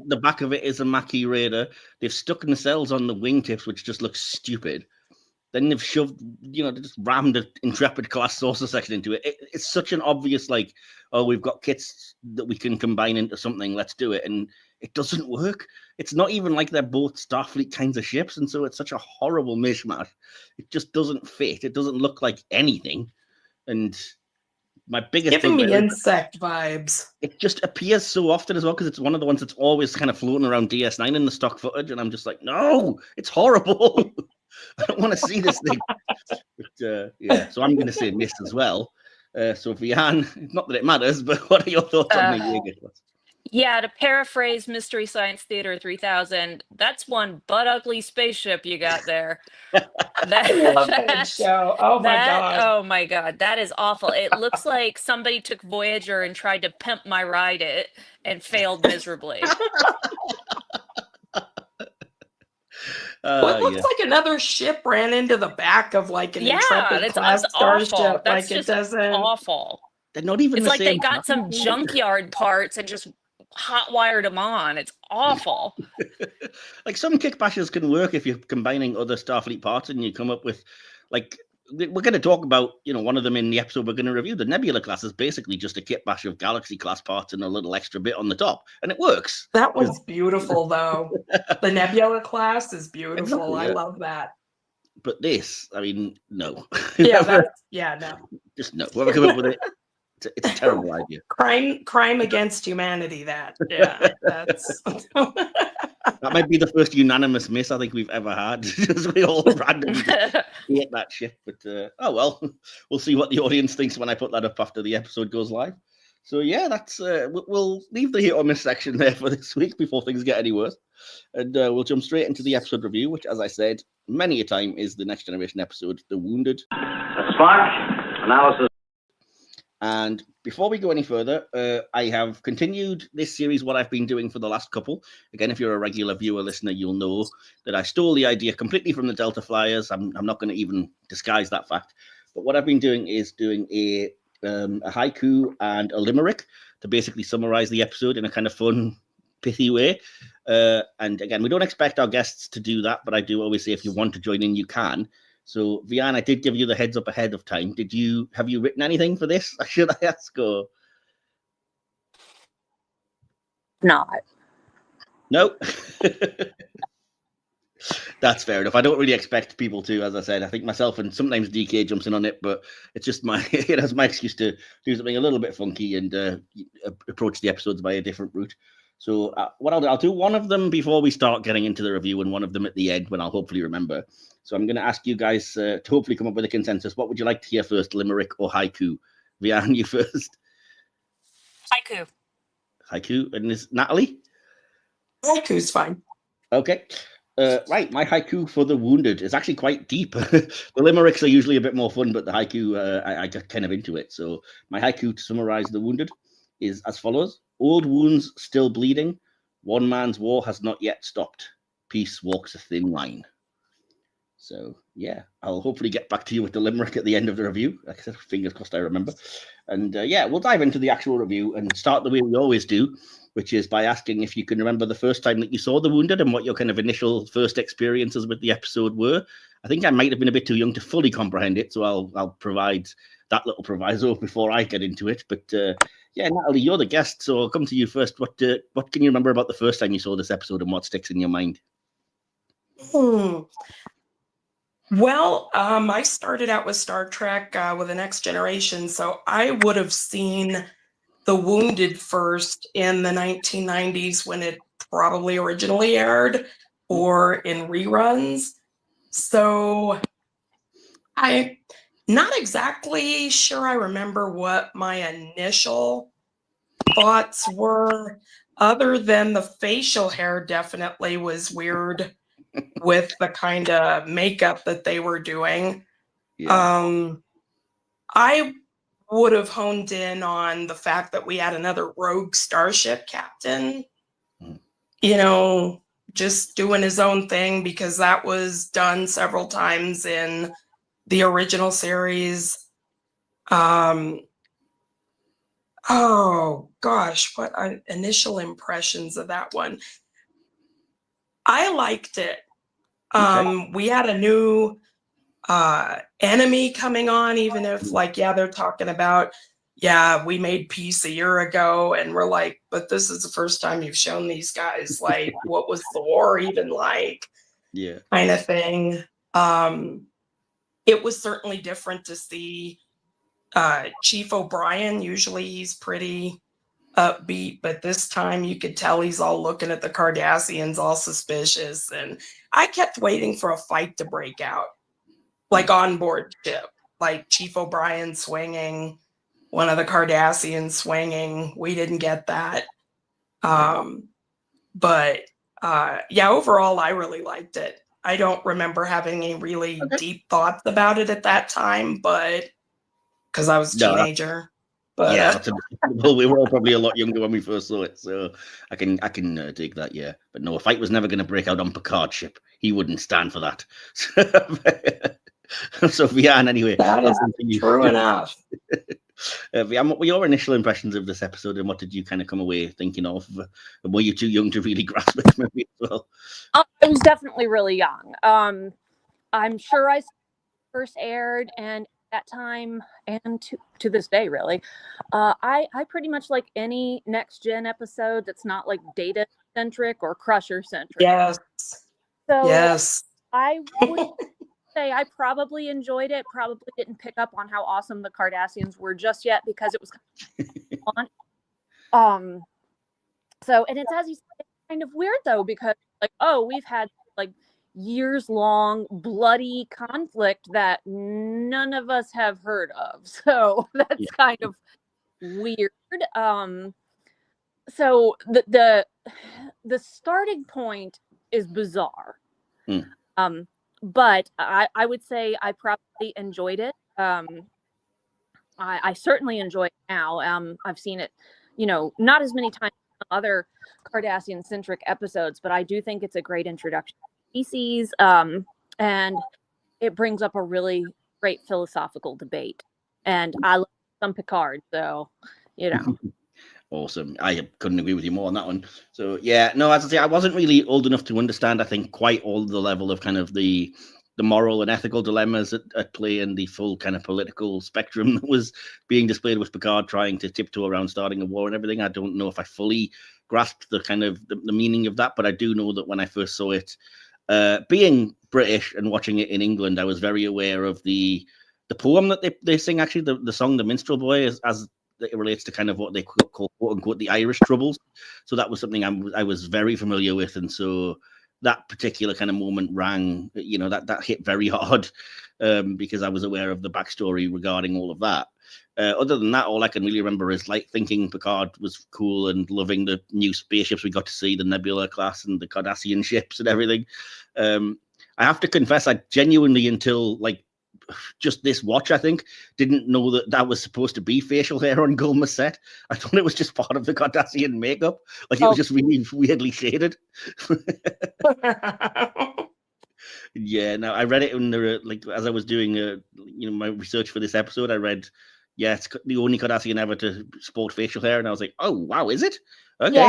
the back of it is a Maquis Raider. They've stuck nacelles on the wingtips, which just looks stupid. Then they've shoved, they just rammed an Intrepid class saucer section into it. It's such an obvious, like, oh, we've got kits that we can combine into something. Let's do it. And it doesn't work. It's not even like they're both Starfleet kinds of ships. And so it's such a horrible mishmash. It just doesn't fit. It doesn't look like anything. And my biggest giving me insect vibes. It just appears so often as well because it's one of the ones that's always kind of floating around DS9 in the stock footage. And I'm just like, no, it's horrible. I don't want to see this thing. But, yeah, so I'm going to say miss as well. So Vean, not that it matters, but what are your thoughts on the Jaeger class? Yeah, to paraphrase Mystery Science Theater 3000, that's one butt ugly spaceship you got there. I love that show. Oh my god. Oh my god, that is awful. It looks like somebody took Voyager and tried to pimp my ride it and failed miserably. Well, it looks like another ship ran into the back of like an Intrepid class starship. That's like it doesn't. Awful. They're not even. It's like they got some junkyard parts and just hot wired them on. It's awful. Like some kick bashes can work if you're combining other Starfleet parts and you come up with, like, we're going to talk about, one of them in the episode we're going to review. The Nebula class is basically just a kit bash of Galaxy class parts and a little extra bit on the top, and it works. That was beautiful, though. The Nebula class is beautiful. Exactly, yeah. I love that. But this, I mean, no. No. Just no. Whoever came up with it, it's a terrible idea. Crime against humanity. That's. That might be the first unanimous miss I think we've ever had. We all randomly hate that shit. But oh well, we'll see what the audience thinks when I put that up after the episode goes live. So yeah, that's we'll leave the hit or miss section there for this week before things get any worse, and we'll jump straight into the episode review, which, as I said many a time, is the Next Generation episode, The Wounded. Spark analysis. And before we go any further, I have continued this series, what I've been doing for the last couple. Again, if you're a regular viewer, listener, you'll know that I stole the idea completely from the Delta Flyers. I'm not going to even disguise that fact. But what I've been doing is doing a haiku and a limerick to basically summarize the episode in a kind of fun, pithy way. And again, we don't expect our guests to do that, but I do always say if you want to join in, you can. So, Vean, I did give you the heads up ahead of time. Have you written anything for this? Should I ask? Or not? No. That's fair enough. I don't really expect people to, as I said. I think myself and sometimes DK jumps in on it, but it's just my excuse to do something a little bit funky and approach the episodes by a different route. So what I'll do one of them before we start getting into the review and one of them at the end when I'll hopefully remember. So I'm going to ask you guys to hopefully come up with a consensus. What would you like to hear first, limerick or haiku? Vean, you first. Haiku. Haiku. And is Natalie? Haiku's fine. Okay. Right. My haiku for The Wounded is actually quite deep. The limericks are usually a bit more fun, but the haiku, I got kind of into it. So my haiku to summarize The Wounded is as follows. Old wounds still bleeding. One man's war has not yet stopped. Peace walks a thin line. So, yeah, I'll hopefully get back to you with the limerick at the end of the review. Like I said, fingers crossed I remember. And, yeah, we'll dive into the actual review and start the way we always do, which is by asking if you can remember the first time that you saw The Wounded and what your kind of initial first experiences with the episode were. I think I might have been a bit too young to fully comprehend it, so I'll provide that little proviso before I get into it. But, yeah, Natalie, you're the guest, so I'll come to you first. What can you remember about the first time you saw this episode and what sticks in your mind? Well, I started out with Star Trek with The Next Generation, so I would have seen The Wounded first in the 1990s when it probably originally aired, or in reruns. So I'm not exactly sure I remember what my initial thoughts were, other than the facial hair definitely was weird with the kind of makeup that they were doing. Yeah. I would have honed in on the fact that we had another rogue starship captain, you know, just doing his own thing, because that was done several times in the original series. Oh gosh, what are initial impressions of that one? I liked it. We had a new enemy coming on, even if, like, yeah, they're talking about, yeah, we made peace a year ago, and we're like, but this is the first time you've shown these guys, like, what was the war even like? Yeah. Kind of thing. It was certainly different to see Chief O'Brien. Usually he's pretty upbeat, but this time you could tell he's all looking at the Cardassians, all suspicious, and I kept waiting for a fight to break out, like on board ship, like Chief O'Brien swinging, one of the Cardassians swinging. We didn't get that. But yeah, overall, I really liked it. I don't remember having any really deep thoughts about it at that time, but because I was a teenager. But yeah, well, we were all probably a lot younger when we first saw it, so I can dig that. Yeah, but no, a fight was never going to break out on Picard's ship. He wouldn't stand for that. So Vean, anyway, that is true enough. Vean, what were your initial impressions of this episode, and what did you kind of come away thinking of? Were you too young to really grasp it, maybe, as well? I was definitely really young. I'm sure I first aired, and that time, and to this day, really, I pretty much like any next gen episode that's not like data centric or crusher centric. Yes. So yes. I would say I probably enjoyed it. Probably didn't pick up on how awesome the Cardassians were just yet, because it was on. So, and it's, as you say, kind of weird though, because like, oh, we've had like years-long bloody conflict that none of us have heard of, so that's kind of weird. So the starting point is bizarre, but I would say I probably enjoyed it. I certainly enjoy it now. I've seen it, you know, not as many times as other Cardassian centric episodes, but I do think it's a great introduction species, and it brings up a really great philosophical debate, and I love some Picard, so you know. Awesome. I couldn't agree with you more on that one. So yeah, no, as I say, I wasn't really old enough to understand, I think, quite all the level of kind of the moral and ethical dilemmas at play, and the full kind of political spectrum that was being displayed with Picard trying to tiptoe around starting a war and everything. I don't know if I fully grasped the kind of the meaning of that, but I do know that when I first saw it, being British and watching it in England, I was very aware of the poem that they sing, actually, the song The Minstrel Boy, as it relates to kind of what they call, quote unquote, the Irish Troubles. So that was something I was very familiar with, and so that particular kind of moment rang, you know, that hit very hard, because I was aware of the backstory regarding all of that. Other than that, all I can really remember is like thinking Picard was cool and loving the new spaceships we got to see, the Nebula class and the Cardassian ships and everything. I have to confess, I genuinely, until like just this watch, I think, didn't know that was supposed to be facial hair on Gul Macet. I thought it was just part of the Cardassian makeup. Like it was just really weirdly shaded. Yeah, no, I read it in the, like, as I was doing my research for this episode, I read, yeah, it's the only Cardassian ever to sport facial hair, and I was like, oh wow, is it? Okay.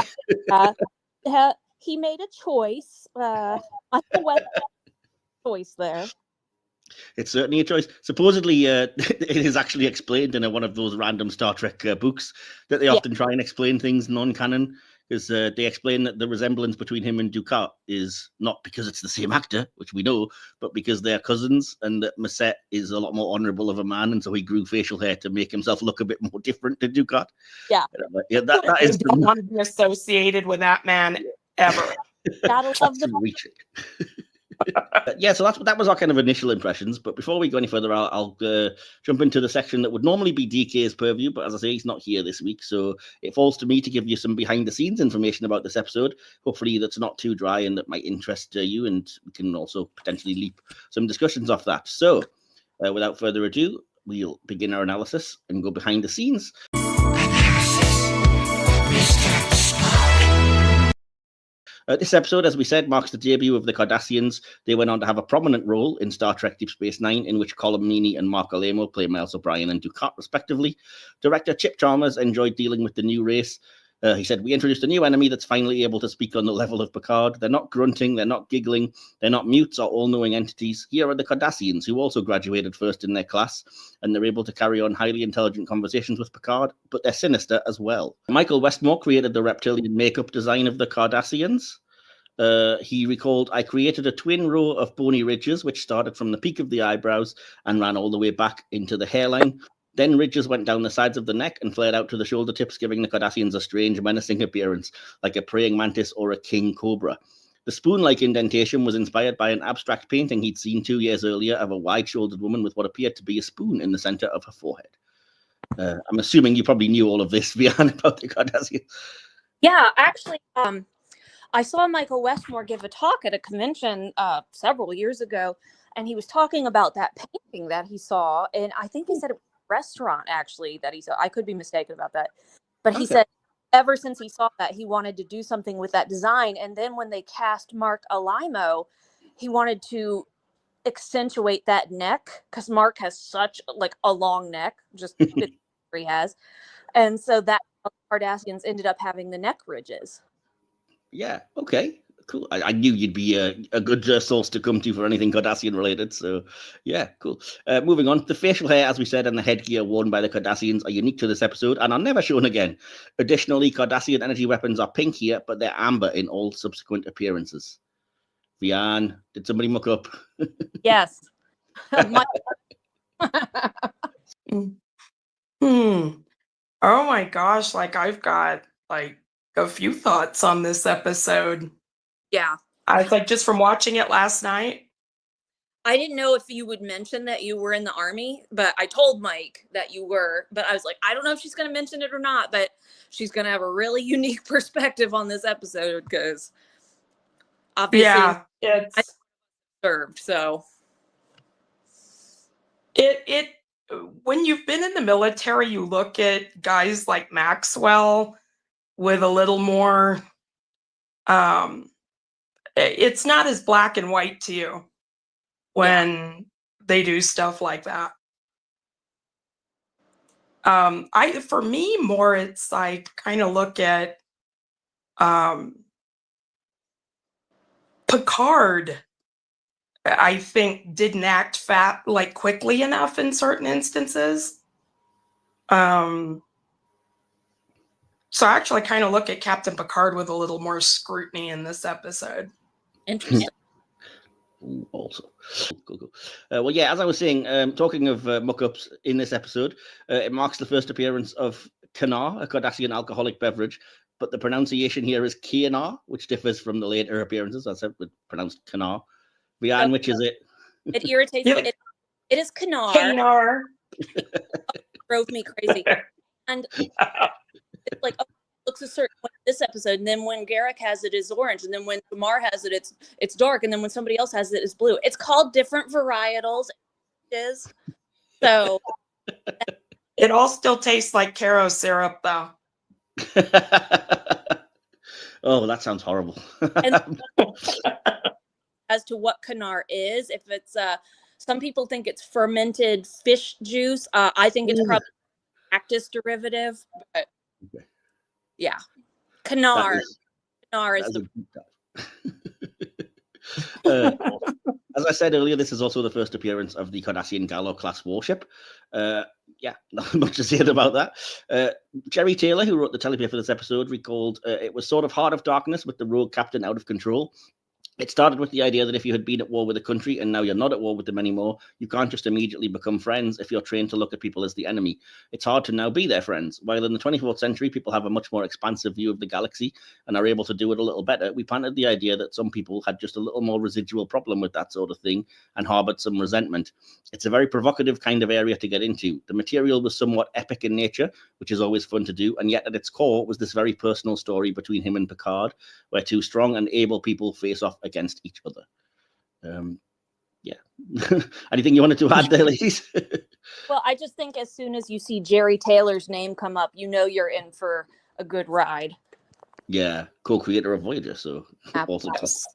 Yeah, he made a choice. I don't know what choice there. It's certainly a choice. Supposedly, it is actually explained in one of those random Star Trek books that they often try and explain things non-canon, because they explain that the resemblance between him and Dukat is not because it's the same actor, which we know, but because they're cousins, and that Macet is a lot more honourable of a man, and so he grew facial hair to make himself look a bit more different to Dukat. Yeah. Yeah, that is. I don't want to be associated with that man ever. Gotta love That's the reaching. Yeah, so that was our kind of initial impressions. But before we go any further, I'll jump into the section that would normally be DK's purview. But as I say, he's not here this week. So it falls to me to give you some behind-the-scenes information about this episode. Hopefully that's not too dry and that might interest you. And we can also potentially leap some discussions off that. So without further ado, we'll begin our analysis and go behind the scenes. This episode, as we said, marks the debut of the Cardassians. They went on to have a prominent role in Star Trek Deep Space Nine, in which Colm Meaney and Mark Alemo play Miles O'Brien and Dukat, respectively. Director Chip Chalmers enjoyed dealing with the new race. He said, "We introduced a new enemy that's finally able to speak on the level of Picard. They're not grunting, they're not giggling, they're not mutes or all-knowing entities. Here are the Cardassians, who also graduated first in their class, and they're able to carry on highly intelligent conversations with Picard, but they're sinister as well." Michael Westmore created the reptilian makeup design of the Cardassians. He recalled, "I created a twin row of bony ridges, which started from the peak of the eyebrows and ran all the way back into the hairline. Then ridges went down the sides of the neck and flared out to the shoulder tips, giving the Cardassians a strange, menacing appearance, like a praying mantis or a king cobra. The spoon-like indentation was inspired by an abstract painting he'd seen 2 years earlier of a wide-shouldered woman with what appeared to be a spoon in the center of her forehead." I'm assuming you probably knew all of this, Vean, about the Cardassians. Yeah, actually, I saw Michael Westmore give a talk at a convention several years ago, and he was talking about that painting that he saw, and I think he said it was a restaurant, actually, that he saw. I could be mistaken about that. But he said ever since he saw that, he wanted to do something with that design, and then when they cast Mark Alemo, he wanted to accentuate that neck, because Mark has such, like, a long neck, just he has. And so that Cardassians ended up having the neck ridges. Yeah, okay, cool. I knew you'd be a good source to come to for anything Cardassian related. So, yeah, cool. Moving on, the facial hair, as we said, and the headgear worn by the Cardassians are unique to this episode and are never shown again. Additionally, Cardassian energy weapons are pink here, but they're amber in all subsequent appearances. Vean, did somebody muck up? Yes. Oh my gosh, like I've got like a few thoughts on this episode. Yeah. I was like, just from watching it last night. I didn't know if you would mention that you were in the Army, but I told Mike that you were, but I was like, I don't know if she's going to mention it or not, but she's going to have a really unique perspective on this episode, because obviously it's served. So it when you've been in the military, you look at guys like Maxwell with a little more, it's not as black and white to you when they do stuff like that. For me, more, it's like kind of look at Picard. I think didn't act quickly enough in certain instances. So I actually kind of look at Captain Picard with a little more scrutiny in this episode. interesting. Ooh, also, cool. Well, yeah, as I was saying, talking of muck-ups in this episode, it marks the first appearance of Kanar, a Cardassian alcoholic beverage, but the pronunciation here is Kanar, which differs from the later appearances, as I said, pronounced Kanar. Vean, which is it? It irritates me. It is Kanar. Kanar. Drove me crazy. And it's like, oh, it looks a certain way in this episode, and then when Garak has it, it's orange, and then when Tamar has it, it's dark, and then when somebody else has it, it's blue. It's called different varietals. So it all still tastes like Caro syrup, though. Oh, that sounds horrible. And as to what Kanar is, if it's some people think it's fermented fish juice. I think it's probably cactus derivative. But yeah, Kanar. Kanar is as I said earlier, this is also the first appearance of the Cardassian Gallo class warship. Yeah, not much to say about that. Jerry Taylor, who wrote the teleplay for this episode, recalled it was sort of Heart of Darkness with the rogue captain out of control. It started with the idea that if you had been at war with a country and now you're not at war with them anymore, you can't just immediately become friends if you're trained to look at people as the enemy. It's hard to now be their friends. While in the 24th century, people have a much more expansive view of the galaxy and are able to do it a little better, we planted the idea that some people had just a little more residual problem with that sort of thing and harbored some resentment. It's a very provocative kind of area to get into. The material was somewhat epic in nature, which is always fun to do, and yet at its core was this very personal story between him and Picard, where two strong and able people face off against each other. Yeah. Anything you wanted to add there, ladies? Well, I just think as soon as you see Jerry Taylor's name come up, you know you're in for a good ride. Yeah, co-creator of Voyager, so awesome. Yes.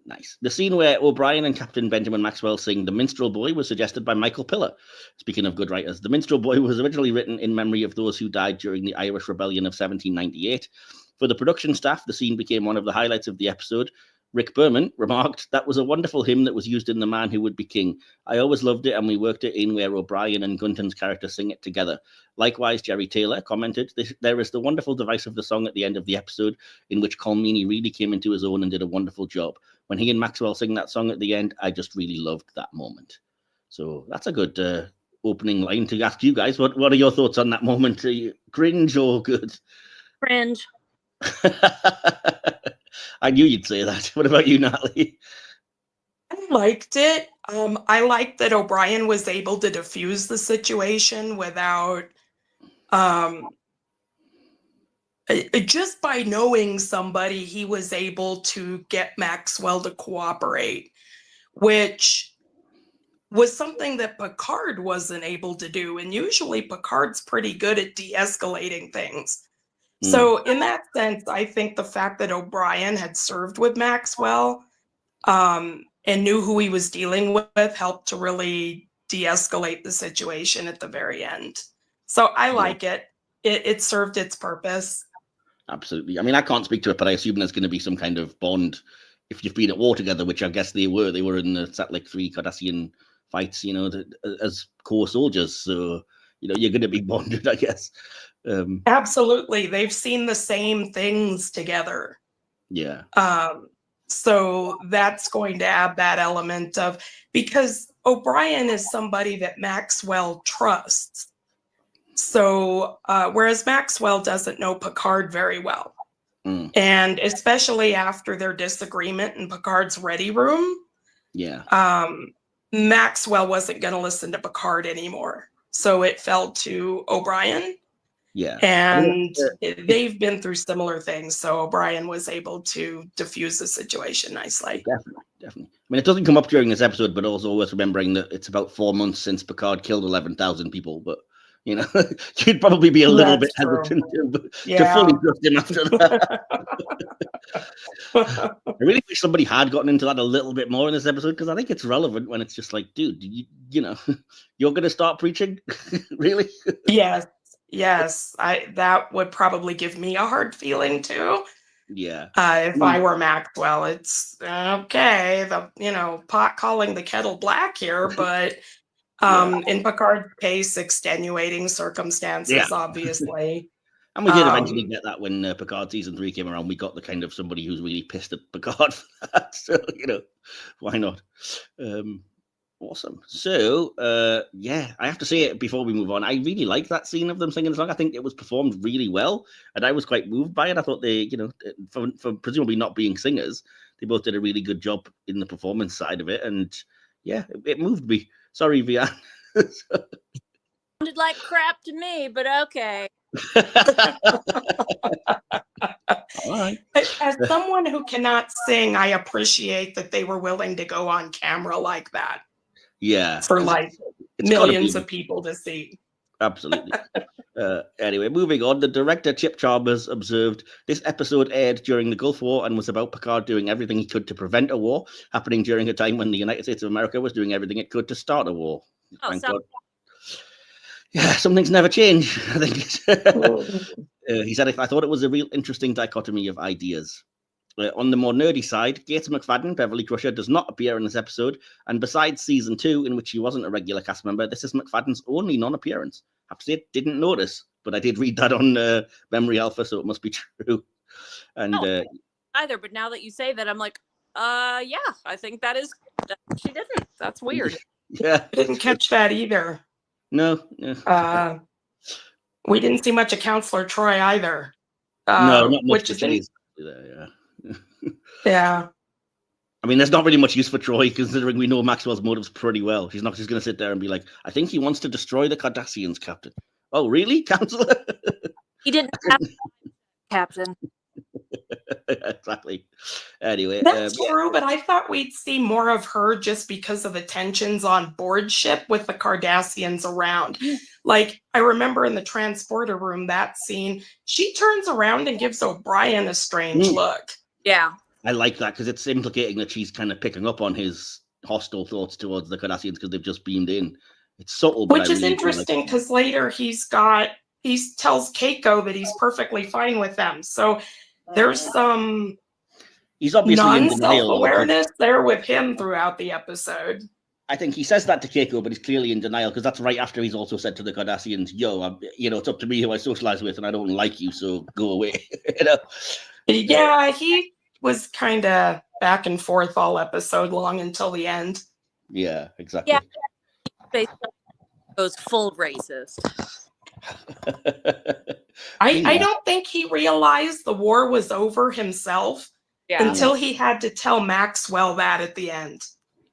Nice. The scene where O'Brien and Captain Benjamin Maxwell sing The Minstrel Boy was suggested by Michael Piller. Speaking of good writers, The Minstrel Boy was originally written in memory of those who died during the Irish Rebellion of 1798. For the production staff, the scene became one of the highlights of the episode. Rick Berman remarked, "That was a wonderful hymn that was used in The Man Who Would Be King. I always loved it, and we worked it in where O'Brien and Gunton's character sing it together." Likewise, Jerry Taylor commented, "There is the wonderful device of the song at the end of the episode, in which Colmini really came into his own and did a wonderful job. When he and Maxwell sing that song at the end, I just really loved that moment." So that's a good opening line to ask you guys. What are your thoughts on that moment? Are you cringe or good? Cringe. I knew you'd say that. What about you, Natalie? I liked it. I liked that O'Brien was able to diffuse the situation without just by knowing somebody, he was able to get Maxwell to cooperate, which was something that Picard wasn't able to do. And usually Picard's pretty good at de-escalating things. So in that sense, I think the fact that O'Brien had served with Maxwell and knew who he was dealing with helped to really de-escalate the situation at the very end. So I like it. It served its purpose. Absolutely. I mean, I can't speak to it, but I assume there's going to be some kind of bond if you've been at war together, which I guess they were. They were in the Satellite 3 Cardassian fights, as core soldiers. So, you're going to be bonded, I guess. Absolutely. They've seen the same things together. Yeah. So that's going to add that element of, because O'Brien is somebody that Maxwell trusts. So whereas Maxwell doesn't know Picard very well. And especially after their disagreement in Picard's ready room, Maxwell wasn't going to listen to Picard anymore. So it fell to O'Brien. Yeah. And they've been through similar things. So O'Brien was able to diffuse the situation nicely. Definitely. I mean, it doesn't come up during this episode, but also worth remembering that it's about 4 months since Picard killed 11,000 people. But, you'd probably be a little bit hesitant to fully trust him after that. I really wish somebody had gotten into that a little bit more in this episode, because I think it's relevant when it's just like, dude, you're going to start preaching? Really? Yes, that would probably give me a hard feeling too. Yeah. If I were Maxwell, it's okay. Pot calling the kettle black here, but in Picard's case, extenuating circumstances, obviously. And we did eventually get that when Picard season 3 came around. We got the kind of somebody who's really pissed at Picard for that. So, why not? Awesome. So, I have to say it before we move on. I really like that scene of them singing the song. I think it was performed really well, and I was quite moved by it. I thought they, for presumably not being singers, they both did a really good job in the performance side of it, and it moved me. Sorry, Vean. Sounded like crap to me, but okay. All right. As someone who cannot sing, I appreciate that they were willing to go on camera like that. Yeah. For it's millions of people to see. Absolutely. Anyway, moving on. The director, Chip Chalmers, observed, "This episode aired during the Gulf War and was about Picard doing everything he could to prevent a war, happening during a time when the United States of America was doing everything it could to start a war." Thank God. Yeah, some things never change, I think. He said, "I thought it was a real interesting dichotomy of ideas." On the more nerdy side, Gates McFadden, Beverly Crusher, does not appear in this episode, and besides season 2, in which he wasn't a regular cast member, this is McFadden's only non-appearance. I have to say, didn't notice, but I did read that on Memory Alpha, so it must be true. And either, but now that you say that, I'm like, Yeah, I think that she didn't. That's weird. Yeah. Didn't catch that either. No. We didn't see much of Counselor Troy either. No, not much which for is Troy there, yeah. Yeah. I mean, there's not really much use for Troy, considering we know Maxwell's motives pretty well. She's not just going to sit there and be like, I think he wants to destroy the Cardassians, Captain. Oh, really, Counselor? He didn't have Captain. Exactly. Anyway. That's true, but I thought we'd see more of her just because of the tensions on board ship with the Cardassians around. Like, I remember in the transporter room, that scene, she turns around and gives O'Brien a strange look. Yeah. I like that because it's implicating that she's kind of picking up on his hostile thoughts towards the Cardassians because they've just beamed in. It's subtle, but Which is interesting because later he tells Keiko that he's perfectly fine with them. So there's some he's obviously in denial. Non-self-awareness there with him throughout the episode. I think he says that to Keiko, but he's clearly in denial because that's right after he's also said to the Cardassians, "Yo, it's up to me who I socialize with, and I don't like you, so go away." Yeah, he was kind of back and forth all episode long until the end. Yeah, exactly. Yeah, basically goes full racist. I don't think he realized the war was over himself until he had to tell Maxwell that at the end.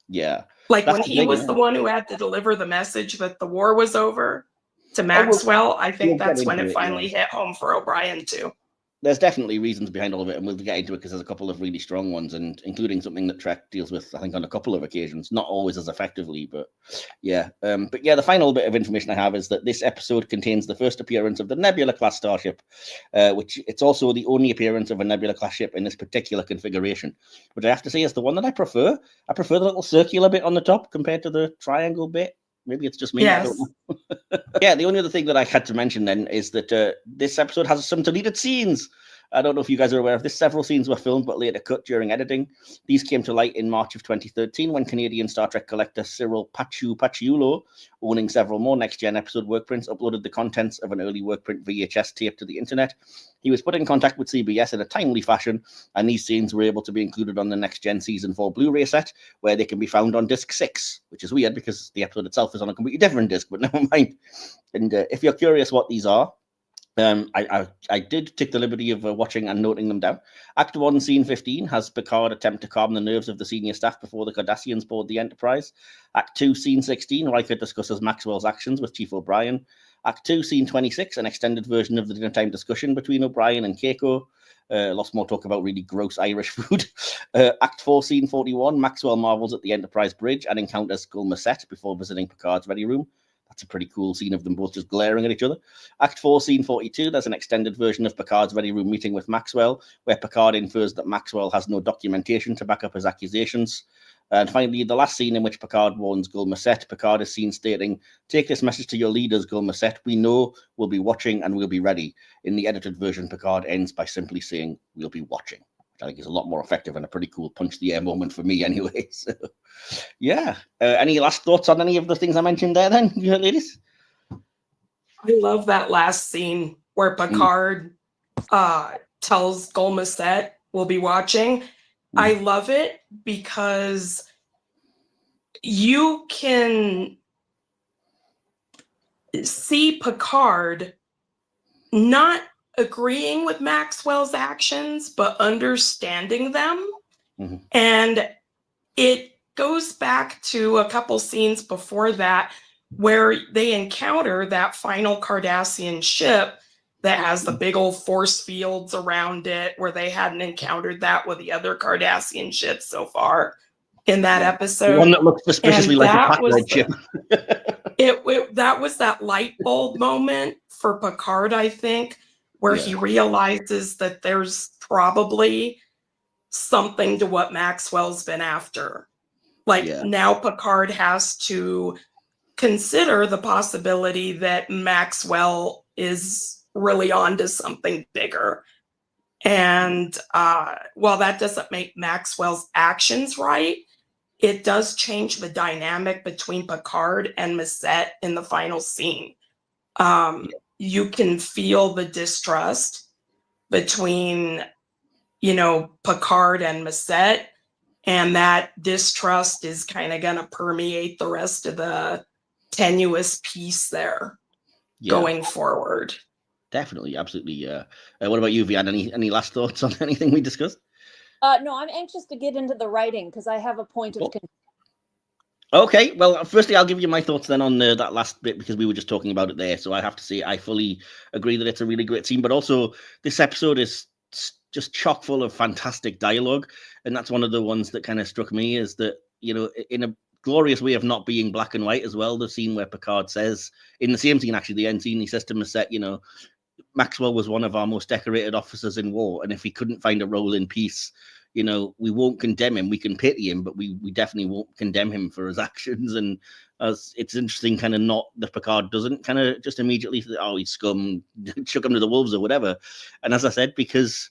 Yeah. Like when he was the one who had to deliver the message that the war was over to Maxwell, I think that's when it finally hit home for O'Brien too. There's definitely reasons behind all of it, and we'll get into it because there's a couple of really strong ones, and including something that Trek deals with, I think, on a couple of occasions, not always as effectively, but yeah. The final bit of information I have is that this episode contains the first appearance of the Nebula-class starship, which it's also the only appearance of a Nebula-class ship in this particular configuration, which I have to say is the one that I prefer. I prefer the little circular bit on the top compared to the triangle bit. Maybe it's just me. Yes. I don't know. Yeah, the only other thing that I had to mention then is that this episode has some deleted scenes. I don't know if you guys are aware of this. Several scenes were filmed but later cut during editing. These came to light in March of 2013 when Canadian Star Trek collector Cyril Paciulo, owning several more Next Gen episode workprints, uploaded the contents of an early workprint VHS tape to the internet. He was put in contact with CBS in a timely fashion, and these scenes were able to be included on the Next Gen Season 4 Blu-ray set, where they can be found on disc 6, which is weird because the episode itself is on a completely different disc, but never mind. And if you're curious what these are, I did take the liberty of watching and noting them down. Act 1, Scene 15 has Picard attempt to calm the nerves of the senior staff before the Cardassians board the Enterprise. Act 2, Scene 16, Riker discusses Maxwell's actions with Chief O'Brien. Act 2, Scene 26, an extended version of the dinner time discussion between O'Brien and Keiko. Lots more talk about really gross Irish food. Act 4, Scene 41, Maxwell marvels at the Enterprise bridge and encounters Gulmasset before visiting Picard's ready room. That's a pretty cool scene of them both just glaring at each other. Act 4, Scene 42, there's an extended version of Picard's ready room meeting with Maxwell, where Picard infers that Maxwell has no documentation to back up his accusations. And finally, the last scene in which Picard warns Gulmasset, Picard is seen stating, "Take this message to your leaders, Gulmasset. We know, we'll be watching, and we'll be ready." In the edited version, Picard ends by simply saying, "We'll be watching." I think is a lot more effective and a pretty cool punch the air moment for me anyway. So, yeah. Any last thoughts on any of the things I mentioned there then, you ladies? I love that last scene where Picard tells Gulmasset, "We'll be watching." I love it because you can see Picard not agreeing with Maxwell's actions, but understanding them. Mm-hmm. And it goes back to a couple scenes before that where they encounter that final Cardassian ship that has the big old force fields around it, where they hadn't encountered that with the other Cardassian ships so far in that episode. The one that looks suspiciously like a Packard ship. That was that light bulb moment for Picard, I think, where he realizes that there's probably something to what Maxwell's been after. Now Picard has to consider the possibility that Maxwell is really onto something bigger. And while that doesn't make Maxwell's actions right, it does change the dynamic between Picard and Masset in the final scene. You can feel the distrust between, Picard and Masset. and that distrust is kind of going to permeate the rest of the tenuous piece there going forward. Definitely, absolutely. What about you, Vean? Any last thoughts on anything we discussed? No, I'm anxious to get into the writing because I have a point of contention. Okay, well, firstly, I'll give you my thoughts then on that last bit, because we were just talking about it there. So I have to say I fully agree that it's a really great scene, but also this episode is just chock full of fantastic dialogue. And that's one of the ones that kind of struck me, is that, you know, in a glorious way of not being black and white as well, the scene where Picard says, in the same scene, actually, the end scene, he says to Macette, you know, Maxwell was one of our most decorated officers in war, and if he couldn't find a role in peace, you know, we won't condemn him. We can pity him, but we definitely won't condemn him for his actions. And as it's interesting, kind of not that Picard doesn't kind of just immediately, oh, he's scum, shook him to the wolves or whatever. And as I said, because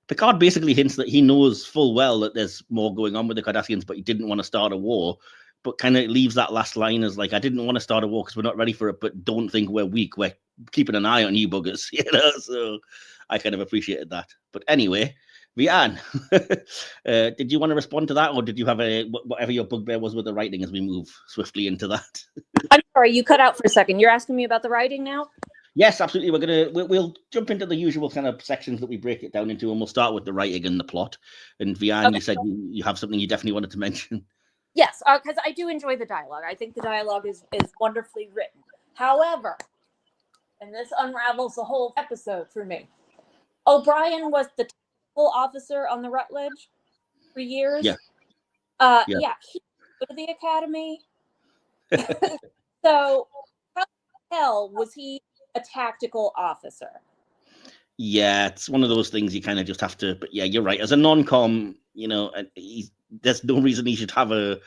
Picard basically hints that he knows full well that there's more going on with the Cardassians, but he didn't want to start a war. But kind of leaves that last line as like, I didn't want to start a war because we're not ready for it, but don't think we're weak. We're keeping an eye on you buggers, you know? So I kind of appreciated that. But anyway, Vean, did you want to respond to that, or did you have whatever your bugbear was with the writing as we move swiftly into that? I'm sorry, you cut out for a second. You're asking me about the writing now? Yes, absolutely. We'll jump into the usual kind of sections that we break it down into, and we'll start with the writing and the plot. And Vean, okay. You said you have something you definitely wanted to mention. Yes, because I do enjoy the dialogue. I think the dialogue is wonderfully written. However, and this unravels the whole episode for me, O'Brien was the technical officer on the Rutledge for years. Yeah. He went to the academy. So how the hell was he a tactical officer? Yeah, it's one of those things you kind of just have to, but yeah, you're right. As a non-com, you know, there's no reason he should have I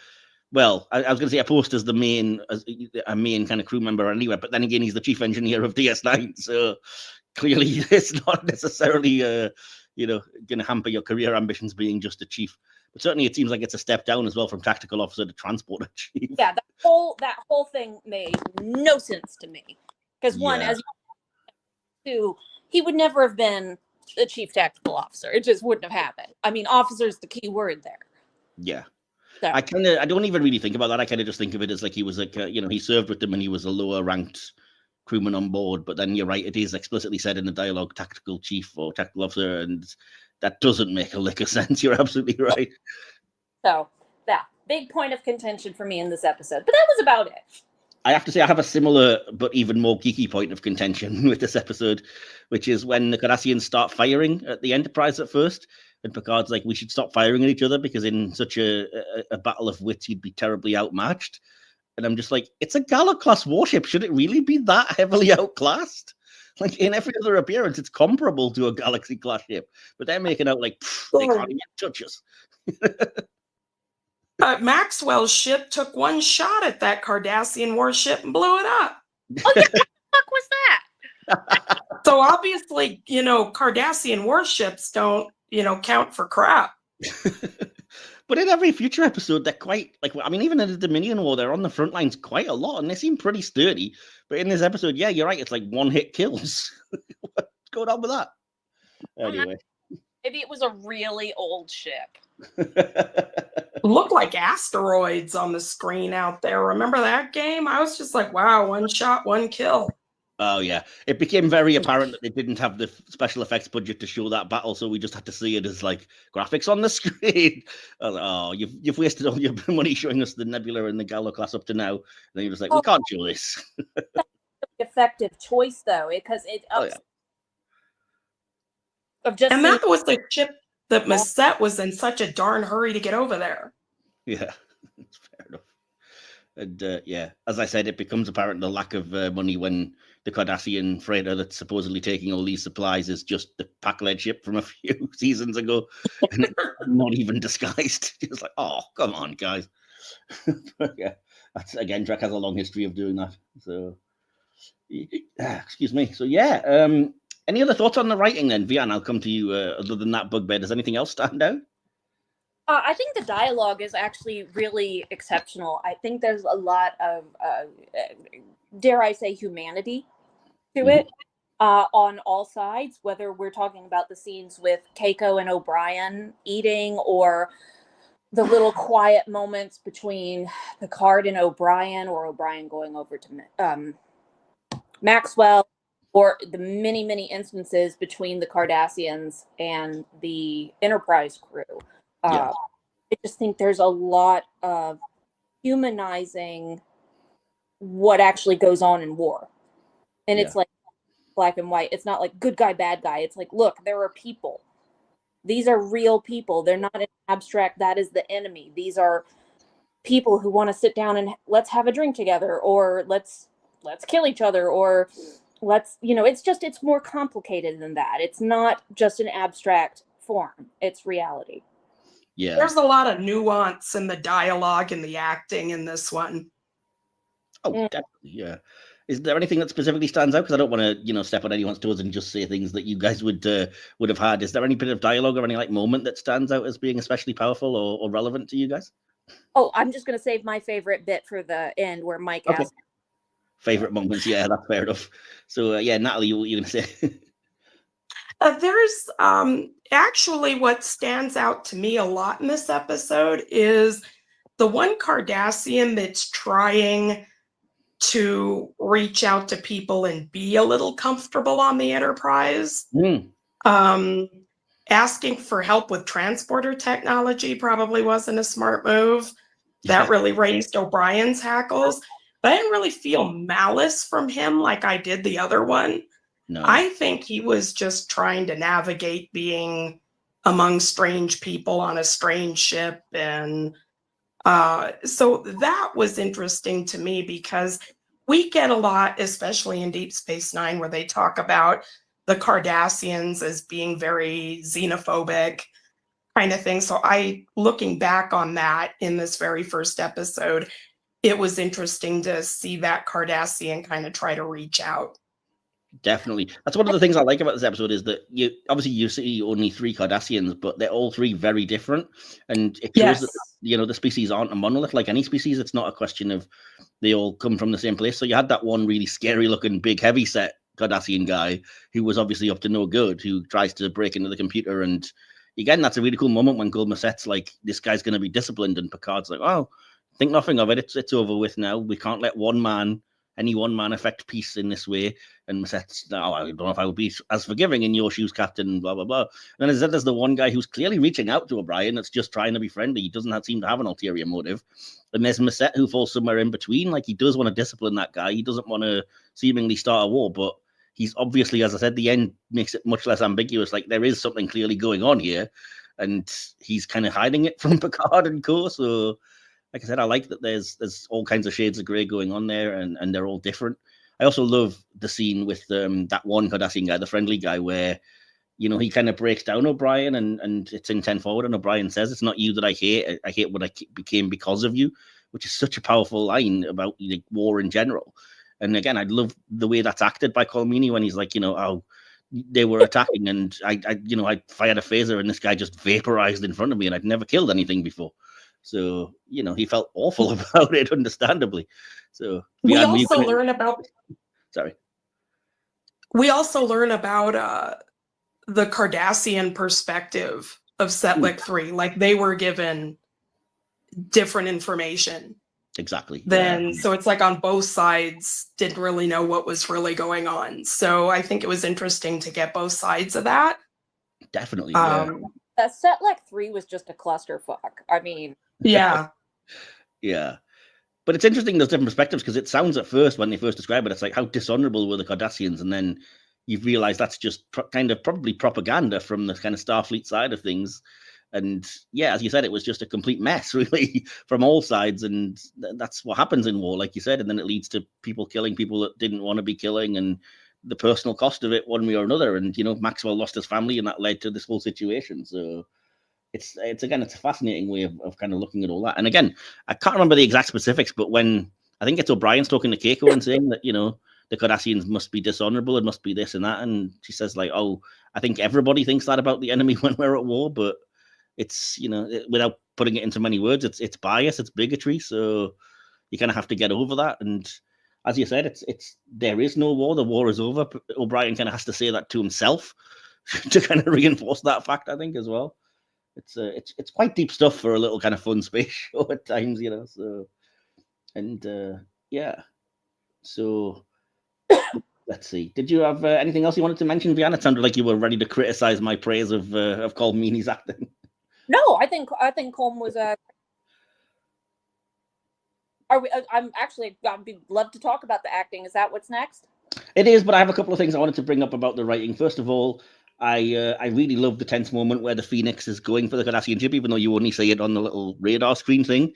was going to say a post as a main kind of crew member anyway, but then again, he's the chief engineer of DS9, so clearly it's not necessarily, going to hamper your career ambitions being just a chief. But certainly it seems like it's a step down as well from tactical officer to transporter chief. Yeah, that whole thing made no sense to me. Because one, as two, he would never have been the chief tactical officer. It just wouldn't have happened. I mean, officer is the key word there. Yeah. So. I don't even really think about that. I kind of just think of it as like he was like, he served with them and he was a lower ranked crewman on board. But then you're right, it is explicitly said in the dialogue, tactical chief or tactical officer, and that doesn't make a lick of sense. You're absolutely right. So, big point of contention for me in this episode. But that was about it. I have to say I have a similar but even more geeky point of contention with this episode, which is when the Cardassians start firing at the Enterprise at first, and Picard's like, we should stop firing at each other because in such a battle of wits, you'd be terribly outmatched. And I'm just like, it's a Gala-class warship. Should it really be that heavily outclassed? Like, in every other appearance, it's comparable to a Galaxy-class ship. But they're making out like, they can't even touch us. Maxwell's ship took one shot at that Cardassian warship and blew it up. Oh, yeah, what the fuck was that? So obviously, Cardassian warships don't, count for crap. But in every future episode, they're quite, even in the Dominion War, they're on the front lines quite a lot, and they seem pretty sturdy. But in this episode, yeah, you're right, it's like one-hit kills. What's going on with that? Anyway. Maybe it was a really old ship. Look like asteroids on the screen out there. Remember that game? I was just like, wow, one shot, one kill. Oh, yeah. It became very apparent that they didn't have the special effects budget to show that battle, so we just had to see it as, like, graphics on the screen. I was like, oh, you've wasted all your money showing us the Nebula and the Gallo class up to now. And then you're just like, we can't show this. That's an effective choice, though, because it ups... And that was the ship that Macette was in such a darn hurry to get over there. Yeah, that's fair enough. And as I said, it becomes apparent the lack of money when the Cardassian freighter that's supposedly taking all these supplies is just the Packlead ship from a few seasons ago, and it's not even disguised. It's like, oh, come on, guys. But yeah, that's again, Trek has a long history of doing that. So, excuse me. So yeah, any other thoughts on the writing then, Vean? I'll come to you. Other than that bugbear, does anything else stand out? I think the dialogue is actually really exceptional. I think there's a lot of, dare I say, humanity to it on all sides, whether we're talking about the scenes with Keiko and O'Brien eating or the little quiet moments between Picard and O'Brien, or O'Brien going over to Maxwell, or the many, many instances between the Cardassians and the Enterprise crew. I just think there's a lot of humanizing what actually goes on in war. And it's like black and white. It's not like good guy, bad guy. It's like, look, there are people. These are real people. They're not an abstract, that is the enemy. These are people who want to sit down and let's have a drink together, or let's kill each other, or let's, it's more complicated than that. It's not just an abstract form. It's reality. Yeah. There's a lot of nuance in the dialogue and the acting in this one. Oh, definitely, yeah. Is there anything that specifically stands out? Because I don't want to, step on anyone's toes and just say things that you guys would have had. Is there any bit of dialogue or any moment that stands out as being especially powerful or relevant to you guys? Oh, I'm just going to save my favorite bit for the end where Mike asks. Favorite moments, yeah, that's fair enough. So, Natalie, what were you going to say? There's actually what stands out to me a lot in this episode is the one Cardassian that's trying to reach out to people and be a little comfortable on the Enterprise. Asking for help with transporter technology probably wasn't a smart move. That really raised O'Brien's hackles. But I didn't really feel malice from him like I did the other one. No. I think he was just trying to navigate being among strange people on a strange ship. And so that was interesting to me, because we get a lot, especially in Deep Space Nine, where they talk about the Cardassians as being very xenophobic kind of thing. So looking back on that in this very first episode, it was interesting to see that Cardassian kind of try to reach out. Definitely. That's one of the things I like about this episode, is that you see only 3 Cardassians, but they're all 3 very different. And it shows that, the species aren't a monolith like any species. It's not a question of they all come from the same place. So you had that one really scary looking, big, heavy set Cardassian guy who was obviously up to no good, who tries to break into the computer. And again, that's a really cool moment when Gul Macet's like, this guy's going to be disciplined. And Picard's like, oh, think nothing of it. It's over with now. We can't let any one man affect peace in this way. And Macet's, I don't know if I would be as forgiving in your shoes, Captain, blah, blah, blah. And then there's the one guy who's clearly reaching out to O'Brien that's just trying to be friendly. He doesn't seem to have an ulterior motive. And there's Macet who falls somewhere in between. Like, he does want to discipline that guy. He doesn't want to seemingly start a war, but he's obviously, as I said, the end makes it much less ambiguous. Like, there is something clearly going on here, and he's kind of hiding it from Picard and co. So, like I said, I like that there's all kinds of shades of grey going on there, and they're all different. I also love the scene with that one Cardassian guy, the friendly guy, where, he kind of breaks down O'Brien, and it's in 10 forward, and O'Brien says, it's not you that I hate. I hate what I became because of you, which is such a powerful line about war in general. And again, I love the way that's acted by Colmini when he's like, oh, they were attacking, and I fired a phaser, and this guy just vaporized in front of me, and I'd never killed anything before. So, he felt awful about it, understandably. So we also learn about the Cardassian perspective of Setlik 3. Like, they were given different information. Exactly. So it's like on both sides didn't really know what was really going on. So I think it was interesting to get both sides of that. Definitely. That Setlik 3 was just a clusterfuck. I mean, yeah. Yeah. But it's interesting, those different perspectives, because it sounds at first, when they first describe it, it's like, how dishonorable were the Cardassians? And then you realize that's just probably propaganda from the kind of Starfleet side of things. And yeah, as you said, it was just a complete mess, really, from all sides. And that's what happens in war, like you said. And then it leads to people killing people that didn't want to be killing, and the personal cost of it one way or another. And, Maxwell lost his family, and that led to this whole situation. So it's a fascinating way of kind of looking at all that. And again, I can't remember the exact specifics, but when I think it's O'Brien's talking to Keiko and saying that, the Cardassians must be dishonorable, it must be this and that. And she says, like, oh, I think everybody thinks that about the enemy when we're at war, but it's, without putting it into many words, it's bias, it's bigotry. So you kind of have to get over that. And as you said, it's there is no war. The war is over. O'Brien kind of has to say that to himself to kind of reinforce that fact, I think, as well. it's quite deep stuff for a little kind of fun space show at times, you know. So, and yeah, so let's see. Did you have anything else you wanted to mention, Vean? It sounded like you were ready to criticize my praise of Colmeany's acting. No, I think HoM was a. I'd love to talk about the acting. Is that what's next? It is, but I have a couple of things I wanted to bring up about the writing. First of all, I really love the tense moment where the Phoenix is going for the Cardassian ship, even though you only see it on the little radar screen thing.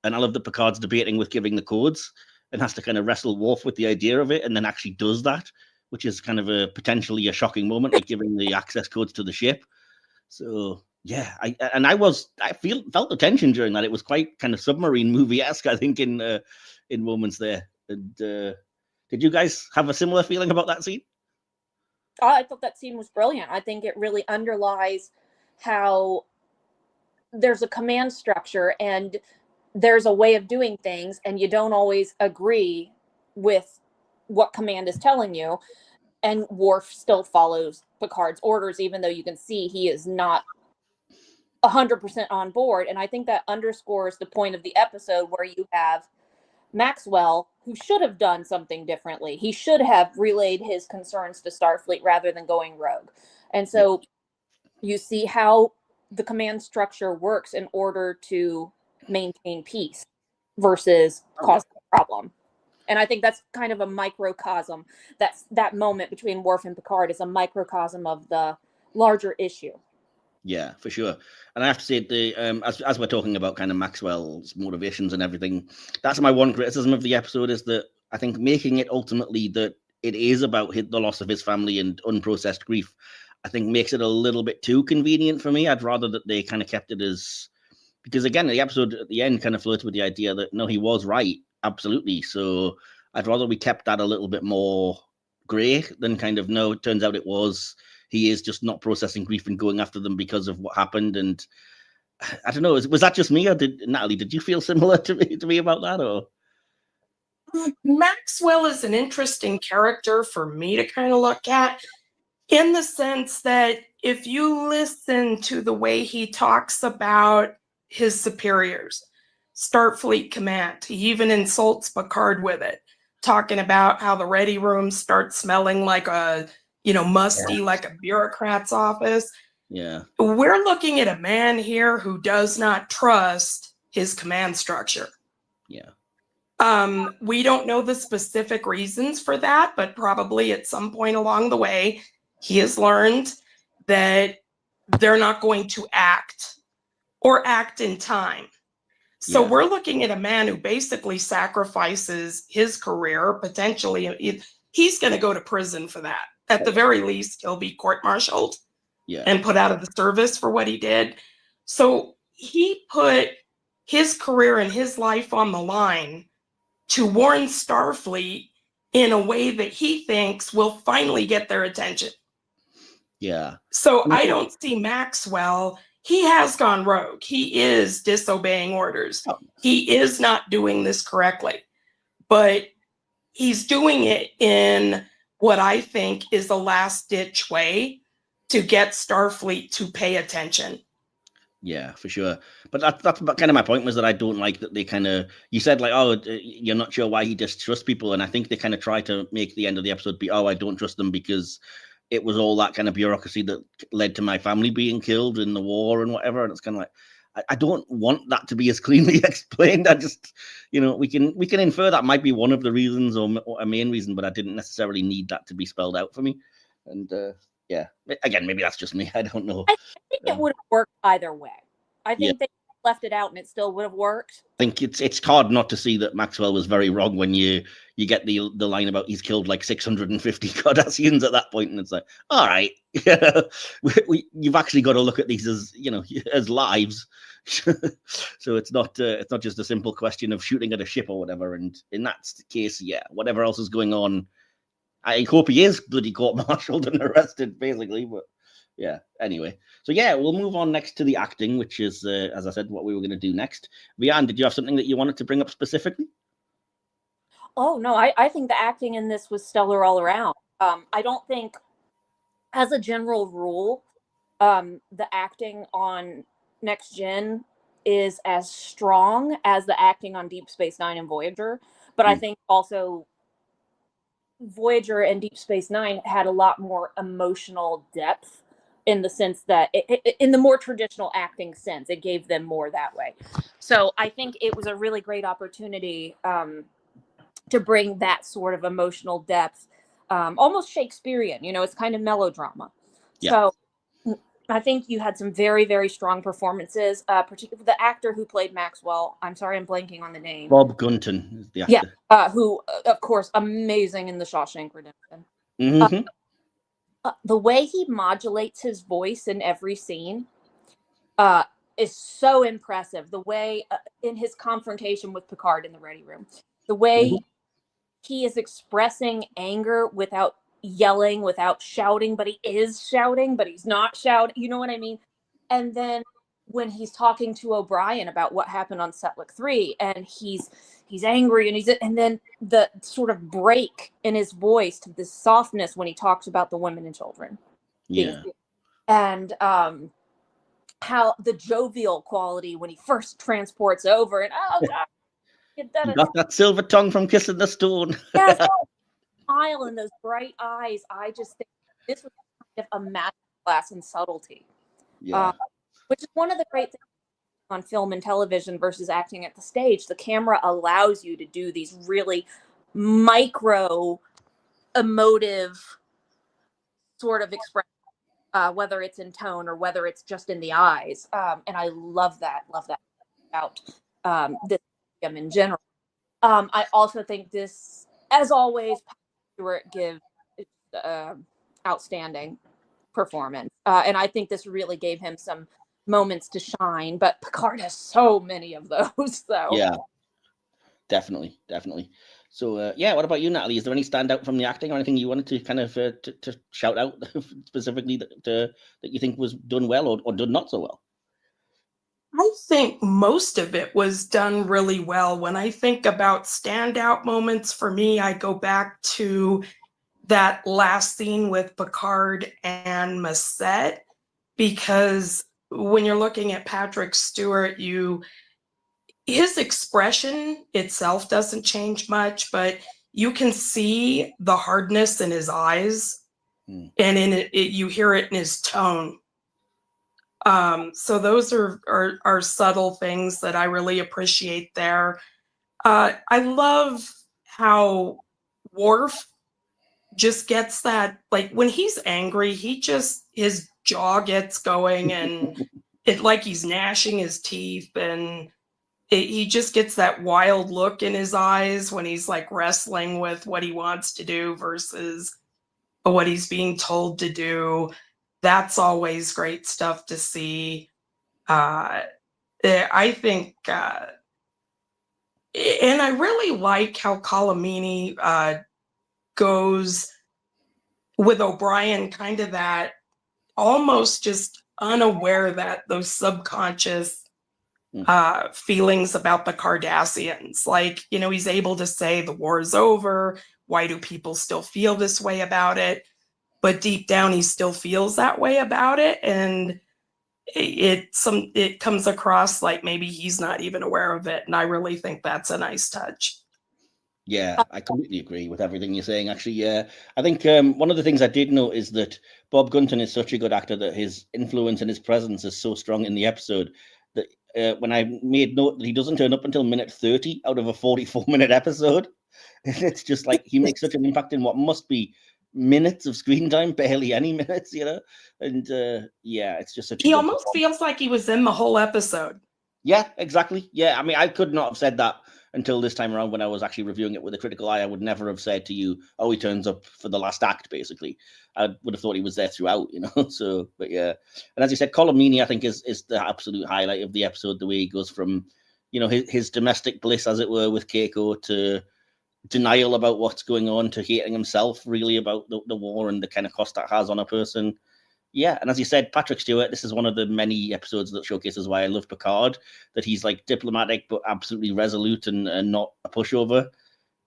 And I love that Picard's debating with giving the codes and has to kind of wrestle Worf with the idea of it, and then actually does that, which is kind of potentially a shocking moment, like giving the access codes to the ship. So yeah, I felt the tension during that. It was quite kind of submarine movie-esque, I think, in moments there. And did you guys have a similar feeling about that scene? I thought that scene was brilliant. I think it really underlies how there's a command structure and there's a way of doing things, and you don't always agree with what command is telling you. And Worf still follows Picard's orders, even though you can see he is not 100% on board. And I think that underscores the point of the episode where you have Maxwell, who should have done something differently. He should have relayed his concerns to Starfleet rather than going rogue. And so you see how the command structure works in order to maintain peace versus cause a problem. And I think that's kind of a microcosm. That moment between Worf and Picard is a microcosm of the larger issue. Yeah, for sure. And I have to say, as we're talking about kind of Maxwell's motivations and everything, that's my one criticism of the episode, is that I think making it ultimately that it is about the loss of his family and unprocessed grief, I think makes it a little bit too convenient for me. I'd rather that they kind of kept it as, because again, the episode at the end kind of flirts with the idea that no, he was right, absolutely. So I'd rather we kept that a little bit more grey than kind of, no, it turns out he is just not processing grief and going after them because of what happened. And I don't know, was that just me, or Natalie, did you feel similar to me about that? Or Maxwell is an interesting character for me to kind of look at, in the sense that if you listen to the way he talks about his superiors, Starfleet Command, he even insults Picard with it, talking about how the ready room starts smelling like a, musty, like a bureaucrat's office. Yeah. We're looking at a man here who does not trust his command structure. Yeah. We don't know the specific reasons for that, but probably at some point along the way, he has learned that they're not going to act in time. So we're looking at a man who basically sacrifices his career, potentially. He's going to go to prison for that. At the very least, he'll be court-martialed and put out of the service for what he did. So he put his career and his life on the line to warn Starfleet in a way that he thinks will finally get their attention. Yeah. So I don't see Maxwell. He has gone rogue. He is disobeying orders. He is not doing this correctly, but he's doing it in what I think is the last ditch way to get Starfleet to pay attention. Yeah, for sure. But that's kind of my point, was that I don't like that they kind of, you said like, oh, you're not sure why he distrusts people. And I think they kind of try to make the end of the episode be, oh, I don't trust them because it was all that kind of bureaucracy that led to my family being killed in the war and whatever. And it's kind of like, I don't want that to be as cleanly explained. I just, we can infer that might be one of the reasons or a main reason, but I didn't necessarily need that to be spelled out for me. And yeah, again, maybe that's just me. I don't know. I think it would have worked either way. I think they left it out and it still would have worked. I think it's hard not to see that Maxwell was very wrong when you get the line about he's killed like 650 Cardassians at that point, and it's like, all right, you've actually got to look at these as as lives. So it's not just a simple question of shooting at a ship or whatever. And in that case, whatever else is going on, I hope he is bloody court-martialed and arrested, basically. But yeah, anyway. So yeah, we'll move on next to the acting, which is, as I said, what we were going to do next. Vean, did you have something that you wanted to bring up specifically? Oh, no, I think the acting in this was stellar all around. I don't think, as a general rule, the acting on Next Gen is as strong as the acting on Deep Space Nine and Voyager, but I think also Voyager and Deep Space Nine had a lot more emotional depth, in the sense that in the more traditional acting sense, it gave them more that way. So I think it was a really great opportunity to bring that sort of emotional depth, almost Shakespearean, it's kind of melodrama. Yeah. So I think you had some very, very strong performances, particularly the actor who played Maxwell. I'm sorry, I'm blanking on the name. Bob Gunton is the actor. Yeah, who, of course, amazing in The Shawshank Redemption. Mm-hmm. The way he modulates his voice in every scene is so impressive. The way in his confrontation with Picard in the ready room, the way he is expressing anger without yelling, without shouting, but he is shouting, but he's not shouting. You know what I mean? And then when he's talking to O'Brien about what happened on Setlik 3, and he's angry, and then the sort of break in his voice to this softness when he talks about the women and children. Yeah. And how the jovial quality when he first transports over, and oh god, You got that silver tongue from kissing the stone. yes, smile and those bright eyes. I just think this was kind of a masterclass in subtlety. Yeah. Which is one of the great things on film and television versus acting at the stage. The camera allows you to do these really micro emotive sort of expressions, whether it's in tone or whether it's just in the eyes. And I love that about this medium in general. I also think this, as always, Stewart gives outstanding performance. And I think this really gave him some moments to shine, but Picard has so many of those. So Yeah, definitely. So what about you, Natalie? Is there any standout from the acting or anything you wanted to kind of to shout out specifically that you think was done well or done not so well? I think most of it was done really well. When I think about standout moments for me, I go back to that last scene with Picard and Massette, because when you're looking at Patrick Stewart, his expression itself doesn't change much, but you can see the hardness in his eyes, and in it you hear it in his tone. So those are subtle things that I really appreciate there. I love how Worf just gets that, like when he's angry, his jaw gets going and it like he's gnashing his teeth, and he just gets that wild look in his eyes when he's like wrestling with what he wants to do versus what he's being told to do. That's always great stuff to see. I think, and I really like how Colomini goes with O'Brien, kind of that almost just unaware, that those subconscious feelings about the Cardassians. Like, he's able to say the war is over. Why do people still feel this way about it? But deep down, he still feels that way about it. And it comes across like maybe he's not even aware of it. And I really think that's a nice touch. Yeah, I completely agree with everything you're saying, actually. Yeah, I think one of the things I did note is that Bob Gunton is such a good actor that his influence and his presence is so strong in the episode that when I made note that he doesn't turn up until minute 30 out of a 44-minute episode, it's just like he makes such an impact in what must be minutes of screen time, barely any minutes, and it's just such he almost feels like he was in the whole episode. Yeah, exactly. Yeah, I mean, I could not have said that until this time around when I was actually reviewing it with a critical eye. I would never have said to you, oh, he turns up for the last act, basically. I would have thought he was there throughout, So, but yeah. And as you said, Colomini, I think, is the absolute highlight of the episode, the way he goes from, his domestic bliss, as it were, with Keiko, to denial about what's going on, to hating himself, really, about the war and the kind of cost that has on a person. Yeah, and as you said, Patrick Stewart, this is one of the many episodes that showcases why I love Picard, that he's like diplomatic but absolutely resolute and not a pushover.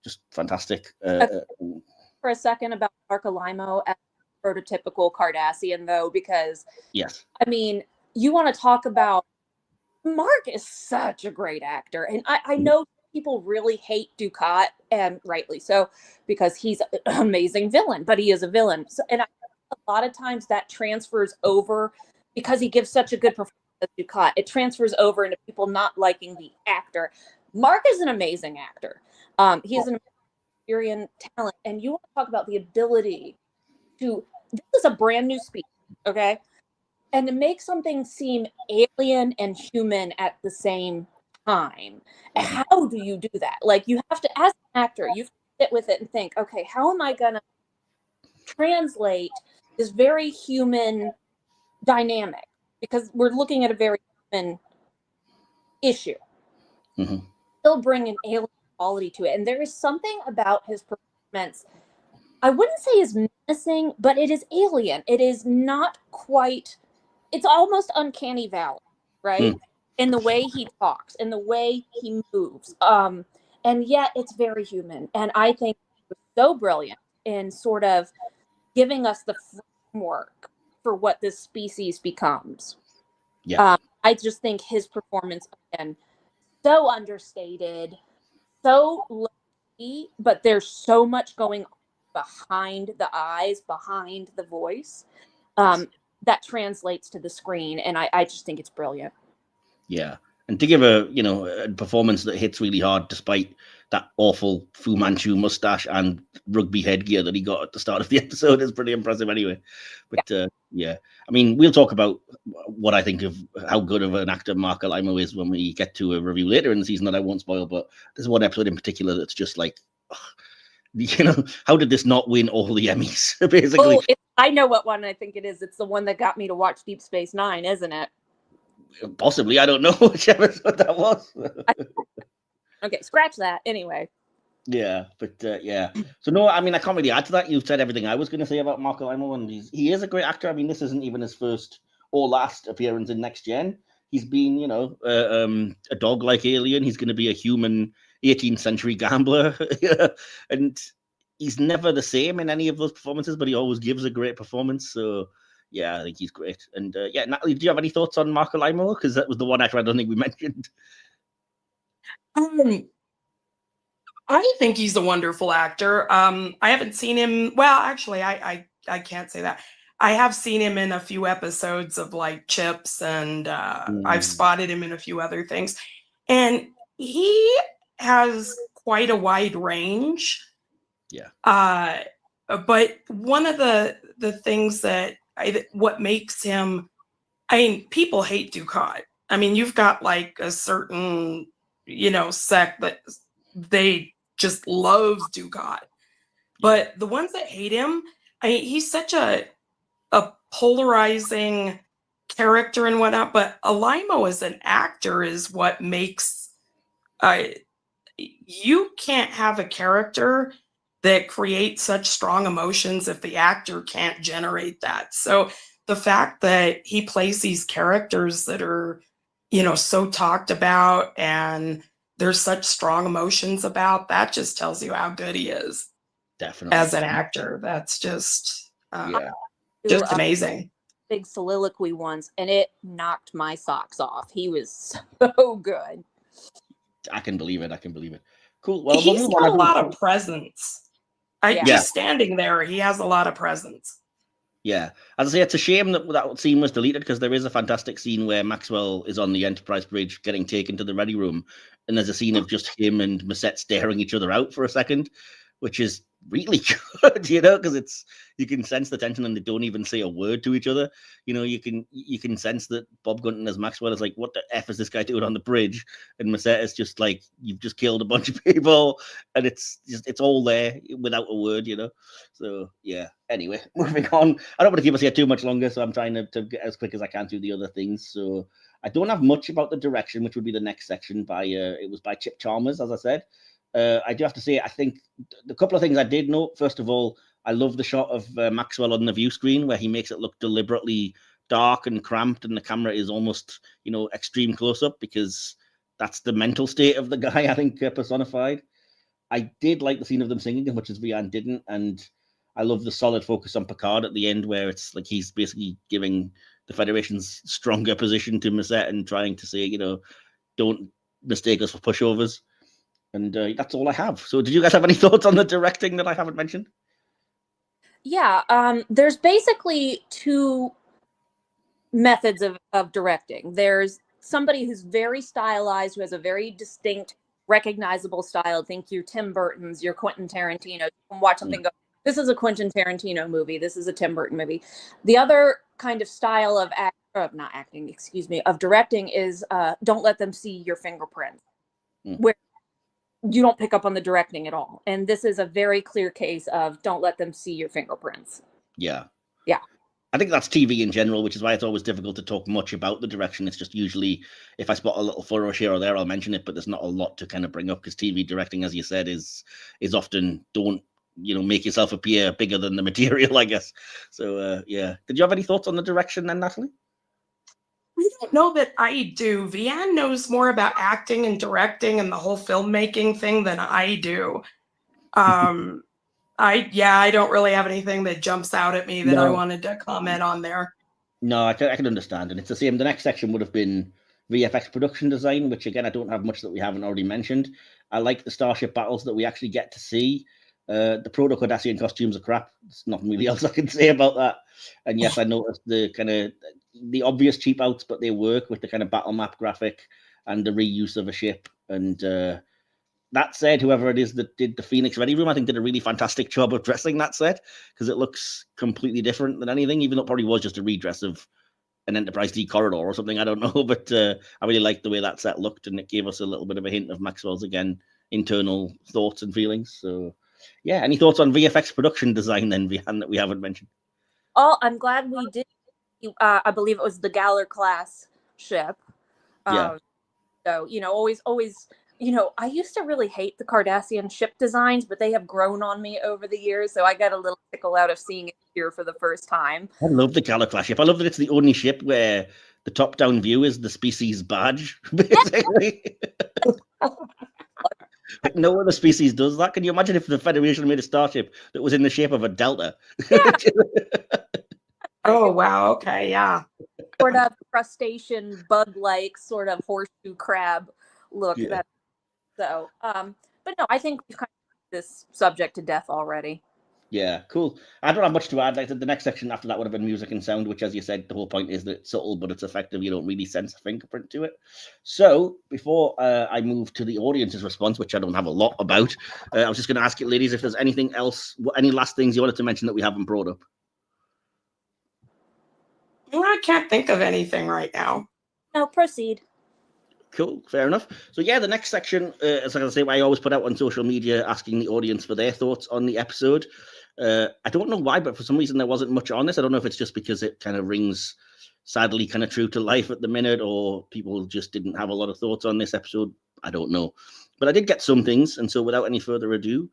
Just fantastic. For a second about Mark Alimo as prototypical Cardassian, though, because Yes. I mean, you want to talk about Mark is such a great actor, and I know people really hate Ducat, and rightly so, because he's an amazing villain, but he is a villain. So, and a lot of times that transfers over because he gives such a good performance as Ducat. It transfers over into people not liking the actor. Mark is an amazing actor. He is an Saurian talent, and you want to talk about the ability to. This is a brand new species, okay? And to make something seem alien and human at the same time. How do you do that? Like, you have to, as an actor, you have to sit with it and think, okay, how am I going to translate this very human dynamic? Because we're looking at a very human issue. Still bring an alien quality to it. And there is something about his performance, I wouldn't say is menacing, but it is alien. It is not quite... It's almost uncanny valley, right? In the way he talks, in the way he moves. And yet it's very human. And I think he was so brilliant in sort of giving us the framework for what this species becomes. Yeah. I just think his performance, again, so understated, so low-key, but there's so much going on behind the eyes, behind the voice. That translates to the screen, and I just think it's brilliant. Yeah, and to give a performance that hits really hard despite that awful Fu Manchu mustache and rugby headgear that he got at the start of the episode is pretty impressive anyway. But yeah, I mean, we'll talk about what I think of how good of an actor Mark Alimo is when we get to a review later in the season that I won't spoil, but there's one episode in particular that's just like, how did this not win all the Emmys, basically? Oh, I know what one I think it is. It's the one that got me to watch Deep Space Nine, isn't it? Possibly. I don't know which episode that was. Okay, scratch that. Anyway. Yeah, but yeah. So no, I mean, I can't really add to that. You've said everything I was going to say about Mark Alimo, and he is a great actor. I mean, this isn't even his first or last appearance in Next Gen. He's been, a dog-like alien. He's going to be a human 18th century gambler, and he's never the same in any of those performances, but he always gives a great performance. So yeah, I think he's great. And yeah, Natalie, do you have any thoughts on Mark Alimo? Because that was the one actor I don't think we mentioned. I think he's a wonderful actor. I haven't seen him. Well, actually, I can't say that. I have seen him in a few episodes of like Chips, and I've spotted him in a few other things. And he has quite a wide range. Yeah. But one of the things that what makes him, I mean, people hate Ducat. I mean, you've got like a certain, sect that they just loves Ducat. But the ones that hate him, I mean, he's such a polarizing character and whatnot. But Alimo as an actor is what makes you can't have a character that creates such strong emotions if the actor can't generate that. So the fact that he plays these characters that are, so talked about and there's such strong emotions about, that just tells you how good he is. Definitely. As an actor. That's just Just amazing. Big soliloquy once, and it knocked my socks off. He was so good. I can believe it. Cool. Well, he's got a lot of presence. Just standing there, he has a lot of presence. Yeah. As I say, it's a shame that scene was deleted, because there is a fantastic scene where Maxwell is on the Enterprise bridge getting taken to the ready room, and there's a scene of just him and Massette staring each other out for a second, which is really good, because you can sense the tension, and they don't even say a word to each other. You can sense that Bob Gunton as Maxwell is like, what the F is this guy doing on the bridge? And Massette is just like, you've just killed a bunch of people, and it's all there without a word, So yeah. Anyway, moving on. I don't want to keep us here too much longer, so I'm trying to get as quick as I can through the other things. So I don't have much about the direction, which would be the next section. It was by Chip Chalmers, as I said. I do have to say, I think the couple of things I did note, first of all, I love the shot of Maxwell on the view screen where he makes it look deliberately dark and cramped, and the camera is almost, extreme close-up, because that's the mental state of the guy, I think, personified. I did like the scene of them singing as much as Vean didn't, and I love the solid focus on Picard at the end, where it's like he's basically giving the Federation's stronger position to Mazet and trying to say, don't mistake us for pushovers. And that's all I have. So did you guys have any thoughts on the directing that I haven't mentioned? Yeah, there's basically two methods of directing. There's somebody who's very stylized, who has a very distinct, recognizable style. Think your Tim Burtons, your Quentin Tarantino. You can watch something go, this is a Quentin Tarantino movie. This is a Tim Burton movie. The other kind of style of of directing is don't let them see your fingerprints, where you don't pick up on the directing at all. And this is a very clear case of don't let them see your fingerprints. Yeah. Yeah. I think that's TV in general, which is why it's always difficult to talk much about the direction. It's just usually if I spot a little flourish here or there, I'll mention it, but there's not a lot to kind of bring up because TV directing, as you said, is often don't, make yourself appear bigger than the material, I guess. So, yeah. Did you have any thoughts on the direction then, Natalie? I don't know that I do. Vean knows more about acting and directing and the whole filmmaking thing than I do. I don't really have anything that jumps out at me that I wanted to comment on there. No, I can understand. And it's the same. The next section would have been VFX production design, which again, I don't have much that we haven't already mentioned. I like the starship battles that we actually get to see. The proto-Cardassian costumes are crap. There's nothing really else I can say about that. And yes, I noticed the obvious cheap outs, but they work with the kind of battle map graphic and the reuse of a ship. And that said, whoever it is that did the Phoenix Ready Room, I think did a really fantastic job of dressing that set because it looks completely different than anything, even though it probably was just a redress of an Enterprise D corridor or something. I don't know, but I really liked the way that set looked, and it gave us a little bit of a hint of Maxwell's, again, internal thoughts and feelings. So, yeah, any thoughts on VFX production design then, Vean, that we haven't mentioned? Oh, I'm glad we did. I believe it was the Galler class ship. Yeah. So, always, I used to really hate the Cardassian ship designs, but they have grown on me over the years. So I got a little tickle out of seeing it here for the first time. I love the Galler class ship. I love that it's the only ship where the top-down view is the species badge, basically. Like no other species does that. Can you imagine if the Federation made a starship that was in the shape of a delta? Yeah. Oh, wow. Okay, yeah. Sort of crustacean, bug-like, sort of horseshoe crab look. Yeah. But no, I think we've kind of this subject to death already. Yeah, cool. I don't have much to add. Like the next section after that would have been music and sound, which, as you said, the whole point is that it's subtle, but it's effective. You don't really sense a fingerprint to it. So before I move to the audience's response, which I don't have a lot about, I was just going to ask you, ladies, if there's anything else, any last things you wanted to mention that we haven't brought up? I can't think of anything right now. No, proceed. Cool, fair enough. So yeah, the next section, as I say, I always put out on social media asking the audience for their thoughts on the episode. I don't know why, but for some reason there wasn't much on this. I don't know if it's just because it kind of rings sadly kind of true to life at the minute, or people just didn't have a lot of thoughts on this episode. I don't know. But I did get some things, and so without any further ado,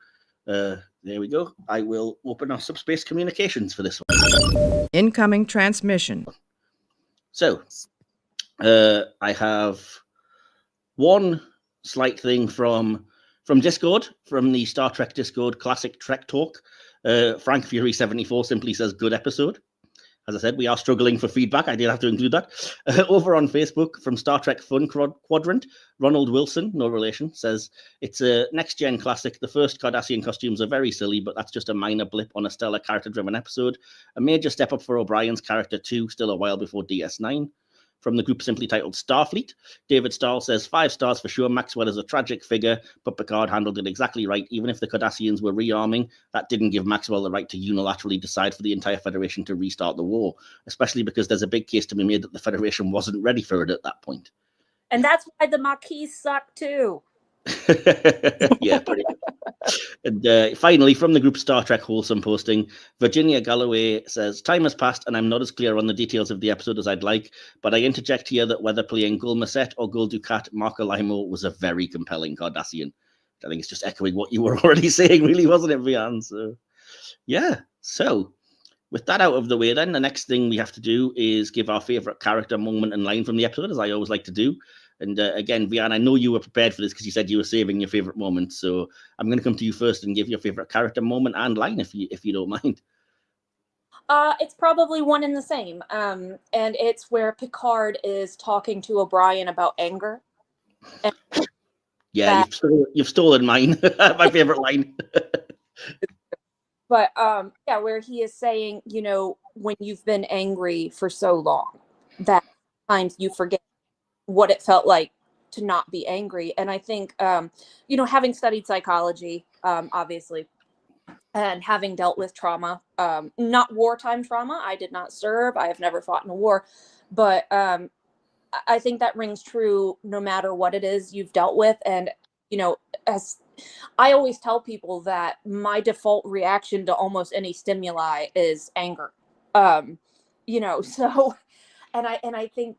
there we go. I will open our subspace communications for this one. Incoming transmission. So, I have one slight thing from Discord, from the Star Trek Discord Classic Trek Talk. Frank Fury 74 simply says, good episode. As I said, we are struggling for feedback. I did have to include that. Over on Facebook, from Star Trek Fun Quadrant, Ronald Wilson, no relation, says, it's a next-gen classic. The first Cardassian costumes are very silly, but that's just a minor blip on a stellar character-driven episode. A major step up for O'Brien's character, too, still a while before DS9. From the group simply titled Starfleet, David Stahl says, 5 stars for sure. Maxwell is a tragic figure, but Picard handled it exactly right. Even if the Cardassians were rearming, that didn't give Maxwell the right to unilaterally decide for the entire Federation to restart the war, especially because there's a big case to be made that the Federation wasn't ready for it at that point. And that's why the Maquis suck too. Yeah, pretty much. And finally, from the group Star Trek Wholesome posting, Virginia Galloway says, time has passed and I'm not as clear on the details of the episode as I'd like, but I interject here that whether playing Gul Macet or Gul Dukat, Marco Limo was a very compelling Cardassian. I think it's just echoing what you were already saying, really, wasn't it, Vean? So, yeah. So, with that out of the way, then, the next thing we have to do is give our favourite character, moment, and line from the episode, as I always like to do. And again, Vean, I know you were prepared for this because you said you were saving your favorite moment. So I'm going to come to you first and give your favorite character moment and line, if you don't mind. It's probably one and the same. And it's where Picard is talking to O'Brien about anger. And yeah, you've stolen mine. My favorite line. But yeah, where he is saying, you know, when you've been angry for so long, that times you forget what it felt like to not be angry. And I think, you know, having studied psychology, obviously, and having dealt with trauma, not wartime trauma, I did not serve, I have never fought in a war, but I think that rings true no matter what it is you've dealt with. And, you know, as I always tell people that my default reaction to almost any stimuli is anger. You know, so, and I think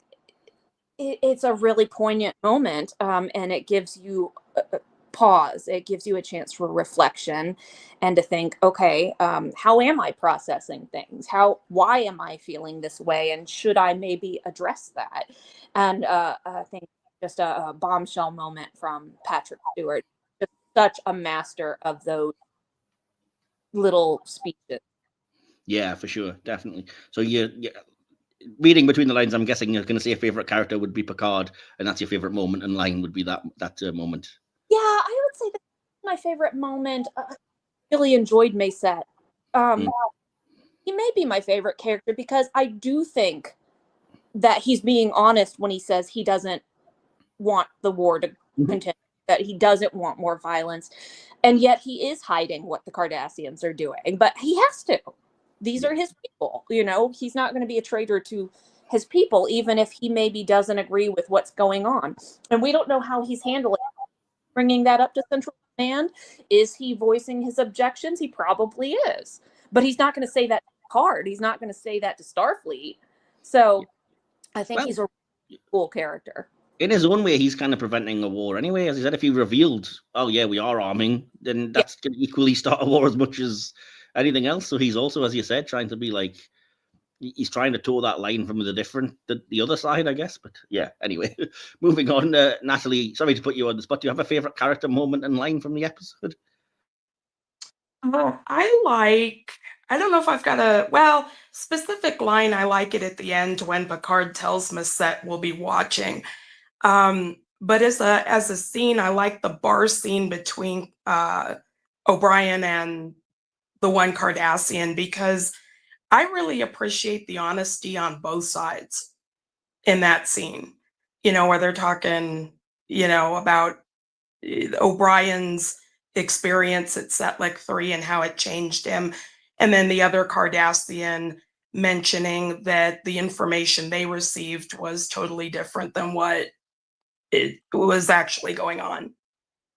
it's a really poignant moment, and it gives you a pause. It gives you a chance for reflection and to think, okay, how am I processing things? Why am I feeling this way? And should I maybe address that? And I think just a bombshell moment from Patrick Stewart. Just such a master of those little speeches. Yeah, for sure, definitely. So you're reading between the lines, I'm guessing you're going to say a favorite character would be Picard, and that's your favorite moment, and line would be that moment. Yeah, I would say that's my favorite moment. I really enjoyed Mayset. He may be my favorite character because I do think that he's being honest when he says he doesn't want the war to continue, that he doesn't want more violence, and yet he is hiding what the Cardassians are doing. But he has to. These are his people, you know. He's not going to be a traitor to his people, even if he maybe doesn't agree with what's going on. And we don't know how he's handling bringing that up to Central Command. Is he voicing his objections? He probably is. But he's not going to say that to Picard. He's not going to say that to Starfleet. So I think he's a really cool character. In his own way, he's kind of preventing a war anyway. As he said, if he revealed, oh yeah, we are arming, then that's going to equally start a war as much as anything else. So he's also, as you said, trying to be like, he's trying to toe that line from the other side, I guess. But yeah, anyway, moving on. Natalie, sorry to put you on the spot. Do you have a favorite character moment and line from the episode? I don't know if I've got a, specific line. I like it at the end when Picard tells Mayset we'll be watching. But as a scene, I like the bar scene between O'Brien and the one Cardassian, because I really appreciate the honesty on both sides in that scene, you know, where they're talking, you know, about O'Brien's experience at Setlik 3 and how it changed him. And then the other Cardassian mentioning that the information they received was totally different than what it was actually going on.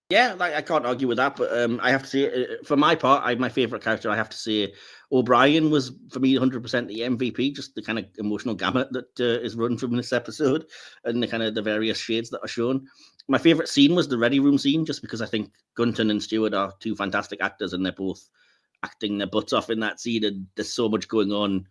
Yeah, like, I can't argue with that, but I have to say, for my part, my favorite character, I have to say, O'Brien was, for me, 100% the MVP, just the kind of emotional gamut that is run from this episode, and the kind of the various shades that are shown. My favorite scene was the Ready Room scene, just because I think Gunton and Stewart are two fantastic actors, and they're both acting their butts off in that scene, and there's so much going on,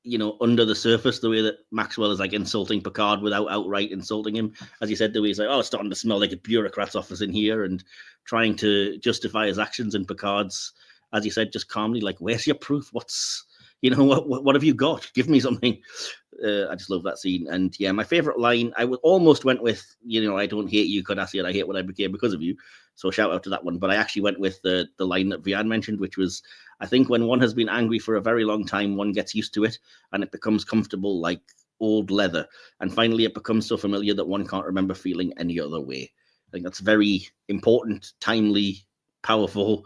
you know, under the surface, the way that Maxwell is like insulting Picard without outright insulting him. As you said, the way he's like, oh, it's starting to smell like a bureaucrat's office in here, and trying to justify his actions, and Picard's, as you said, just calmly like, where's your proof? What's, you know, what have you got? Give me something. I just love that scene. And yeah, my favorite line, almost went with, you know, I don't hate you, Cardassian, I hate what I became because of you. So shout out to that one. But I actually went with the line that Vean mentioned, which was, I think when one has been angry for a very long time, one gets used to it and it becomes comfortable like old leather. And finally, it becomes so familiar that one can't remember feeling any other way. I think that's very important, timely, powerful.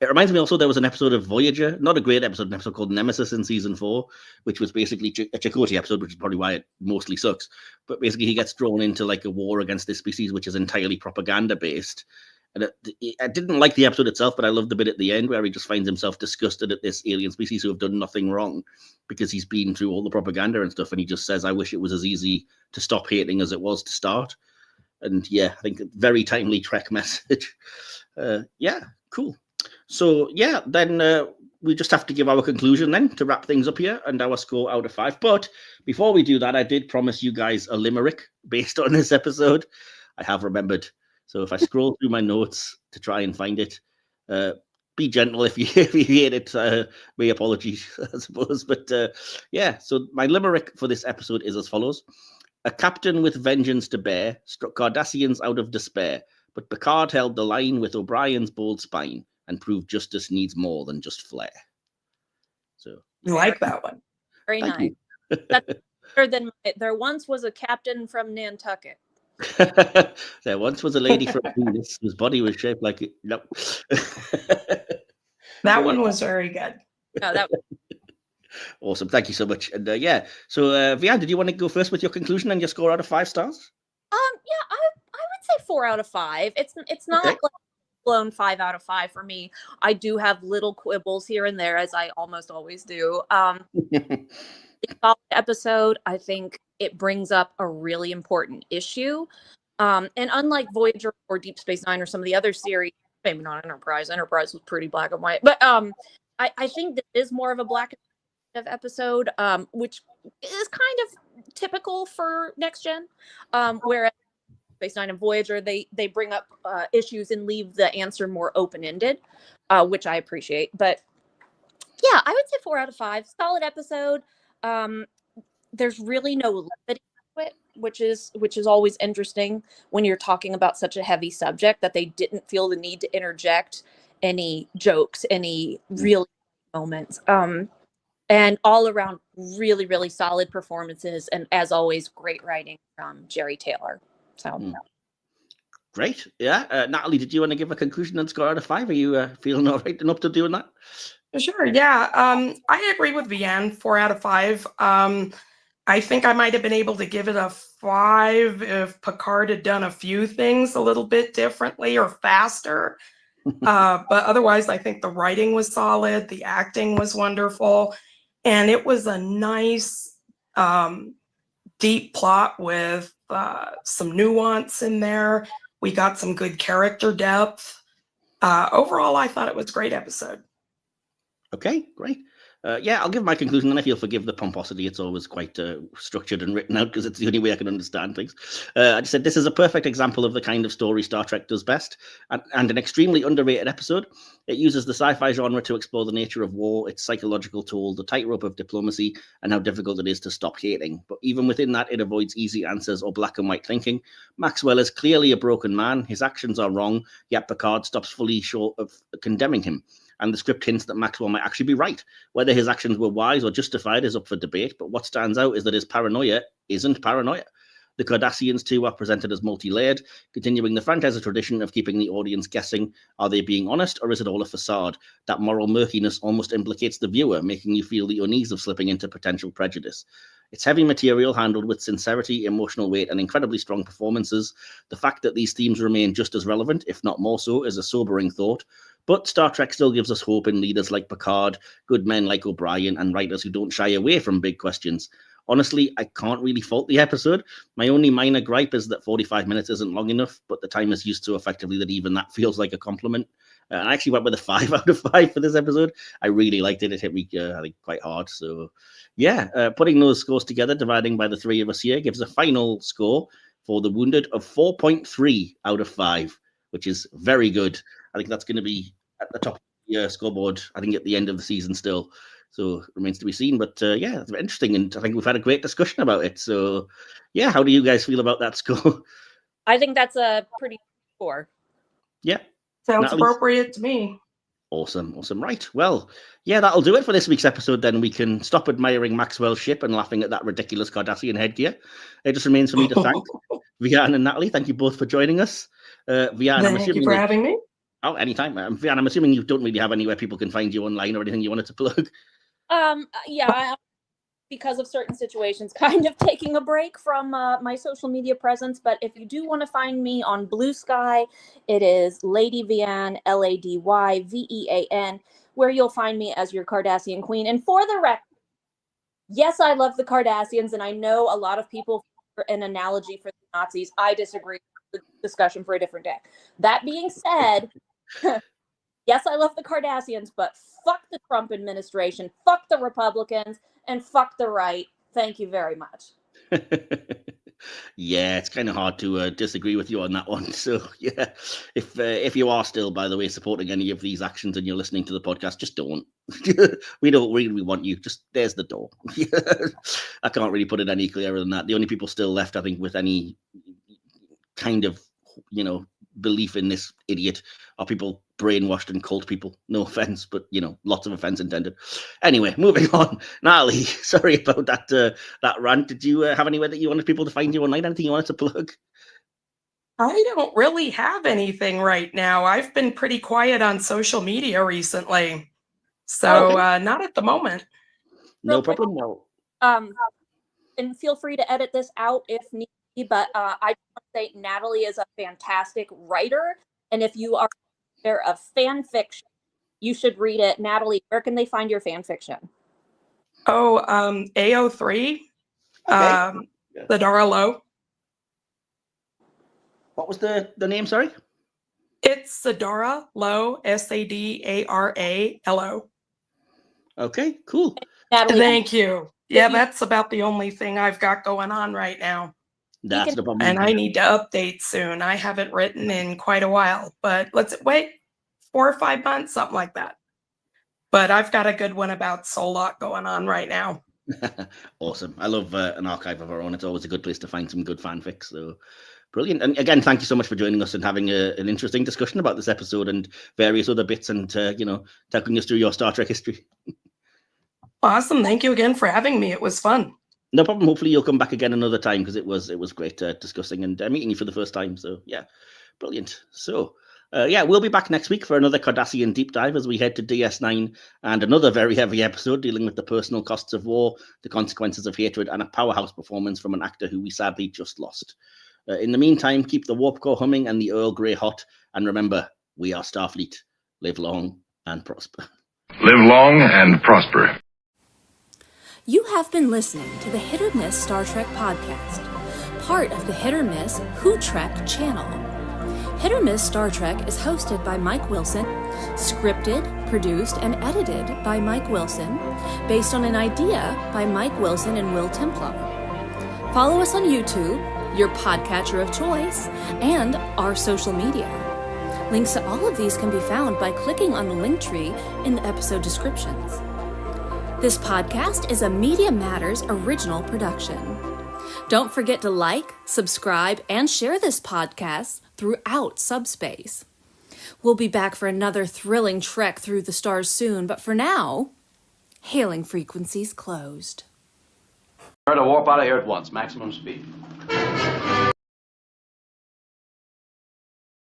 It reminds me also, there was an episode of Voyager, not a great episode, an episode called Nemesis in season 4, which was basically a Chakotay episode, which is probably why it mostly sucks. But basically, he gets drawn into like a war against this species, which is entirely propaganda based. And I didn't like the episode itself, but I loved the bit at the end where he just finds himself disgusted at this alien species who have done nothing wrong because he's been through all the propaganda and stuff. And he just says, I wish it was as easy to stop hating as it was to start. And yeah, I think a very timely Trek message. Yeah, cool. So yeah, then we just have to give our conclusion then to wrap things up here and our score out of 5. But before we do that, I did promise you guys a limerick based on this episode. I have remembered. So if I scroll through my notes to try and find it, be gentle if you hate it. My apologies, I suppose. But yeah, so my limerick for this episode is as follows. A captain with vengeance to bear struck Cardassians out of despair, but Picard held the line with O'Brien's bold spine and proved justice needs more than just flair. So You like that one? Very thank nice. you. That's better than there once was a captain from Nantucket. There once was a lady from Venus whose body was shaped like it. No. That one was very good. No, that Awesome. Thank you so much. And yeah, so Vean, did you want to go first with your conclusion and your score out of 5 stars? yeah, I would say 4 out of 5. It's not Okay. like blown 5 out of 5 for me. I do have little quibbles here and there, as I almost always do. Solid episode. I think it brings up a really important issue. And unlike Voyager or Deep Space Nine or some of the other series, maybe not Enterprise. Enterprise was pretty black and white, but I think this is more of a black and white episode, which is kind of typical for Next Gen. Whereas Space Nine and Voyager, they bring up issues and leave the answer more open-ended, which I appreciate. But yeah, I would say 4 out of 5. Solid episode. There's really no levity to it, which is always interesting when you're talking about such a heavy subject, that they didn't feel the need to interject any jokes, any really moments. And all around really, really solid performances, and as always, great writing from Jerry Taylor. So Great. Yeah. Natalie, did you want to give a conclusion and score out of 5? Are you feeling all right enough to doing that? Sure. Yeah. I agree with Vean. 4 out of 5. I think I might have been able to give it a 5 if Picard had done a few things a little bit differently or faster. But otherwise, I think the writing was solid. The acting was wonderful. And it was a nice, deep plot with some nuance in there. We got some good character depth. Overall, I thought it was a great episode. Okay, great. Yeah, I'll give my conclusion, and if you'll forgive the pomposity, it's always quite structured and written out because it's the only way I can understand things. I just said this is a perfect example of the kind of story Star Trek does best, and an extremely underrated episode. It uses the sci-fi genre to explore the nature of war, its psychological toll, the tightrope of diplomacy, and how difficult it is to stop hating. But even within that, it avoids easy answers or black and white thinking. Maxwell is clearly a broken man. His actions are wrong, yet Picard stops fully short of condemning him. And the script hints that Maxwell might actually be right. Whether his actions were wise or justified is up for debate, but what stands out is that his paranoia isn't paranoia. The Cardassians, too, are presented as multi-layered, continuing the franchise's tradition of keeping the audience guessing, are they being honest, or is it all a facade? That moral murkiness almost implicates the viewer, making you feel the unease of slipping into potential prejudice. It's heavy material handled with sincerity, emotional weight, and incredibly strong performances. The fact that these themes remain just as relevant, if not more so, is a sobering thought. But Star Trek still gives us hope in leaders like Picard, good men like O'Brien, and writers who don't shy away from big questions. Honestly, I can't really fault the episode. My only minor gripe is that 45 minutes isn't long enough, but the time is used so effectively that even that feels like a compliment. I actually went with a 5 out of 5 for this episode. I really liked it. It hit me, I think, quite hard. So, yeah, putting those scores together, dividing by the 3 of us here, gives a final score for The Wounded of 4.3 out of 5, which is very good. I think that's going to be at the top of the scoreboard, I think, at the end of the season still. So it remains to be seen. But yeah, it's interesting. And I think we've had a great discussion about it. So yeah, how do you guys feel about that score? I think that's a pretty good score. Yeah. Sounds Natalie's appropriate to me. Awesome. Right. Well, yeah, that'll do it for this week's episode. Then we can stop admiring Maxwell's ship and laughing at that ridiculous Cardassian headgear. It just remains for me to thank Vean and Natalie. Thank you both for joining us. Vean, I'm assuming Thank you for having me. Oh, anytime. Vean, I'm assuming you don't really have anywhere people can find you online or anything you wanted to plug. Yeah, because of certain situations, kind of taking a break from my social media presence. But if you do want to find me on Blue Sky, it is Lady Vean, LadyVean, where you'll find me as your Cardassian Queen. And for the record, yes, I love the Cardassians, and I know a lot of people for an analogy for the Nazis. I disagree. The discussion for a different day. That being said, Yes, I love the Cardassians, but fuck the Trump administration, fuck the Republicans, and fuck the right. Thank you very much. Yeah, it's kind of hard to disagree with you on that one. So yeah, if you are still, by the way, supporting any of these actions and you're listening to the podcast, just don't. We don't really want you. Just there's the door. I can't really put it any clearer than that. The only people still left, I think, with any kind of belief in this idiot are people brainwashed and cult people. No offense, but lots of offense intended. Anyway, moving on. Natalie, sorry about that rant. Did you have anywhere that you wanted people to find you online? Anything you wanted to plug? I don't really have anything right now. I've been pretty quiet on social media recently, so not at the moment. No problem. No. And feel free to edit this out if need be, but I just want to say Natalie is a fantastic writer, and if you are aware of fan fiction, you should read it. Natalie, where can they find your fan fiction? Oh, AO3, Sadara Low. What was the name, sorry? It's Sadara Low, Sadaralo. Okay, cool. Natalie, Thank you. Yeah, that's about the only thing I've got going on right now. That's the problem. And I need to update soon. I haven't written in quite a while, but let's wait 4 or 5 months, something like that. But I've got a good one about Solok going on right now. Awesome. I love an archive of our own. It's always a good place to find some good fanfics. So brilliant. And again, thank you so much for joining us and having an interesting discussion about this episode and various other bits and, taking us through your Star Trek history. Awesome. Thank you again for having me. It was fun. No problem. Hopefully you'll come back again another time because it was great discussing and meeting you for the first time. So yeah, brilliant. So we'll be back next week for another Cardassian deep dive as we head to DS9 and another very heavy episode dealing with the personal costs of war, the consequences of hatred, and a powerhouse performance from an actor who we sadly just lost. In the meantime, keep the warp core humming and the Earl Grey hot. And remember, we are Starfleet. Live long and prosper. Live long and prosper. You have been listening to the Hit or Miss Star Trek podcast, part of the Hit or Miss Who Trek channel. Hit or Miss Star Trek is hosted by Mike Wilson, scripted, produced, and edited by Mike Wilson, based on an idea by Mike Wilson and Will Templar. Follow us on YouTube, your podcatcher of choice, and our social media. Links to all of these can be found by clicking on the link tree in the episode descriptions. This podcast is a Media Matters original production. Don't forget to like, subscribe, and share this podcast throughout subspace. We'll be back for another thrilling trek through the stars soon, but for now, hailing frequencies closed. Try to warp out of here at once, maximum speed.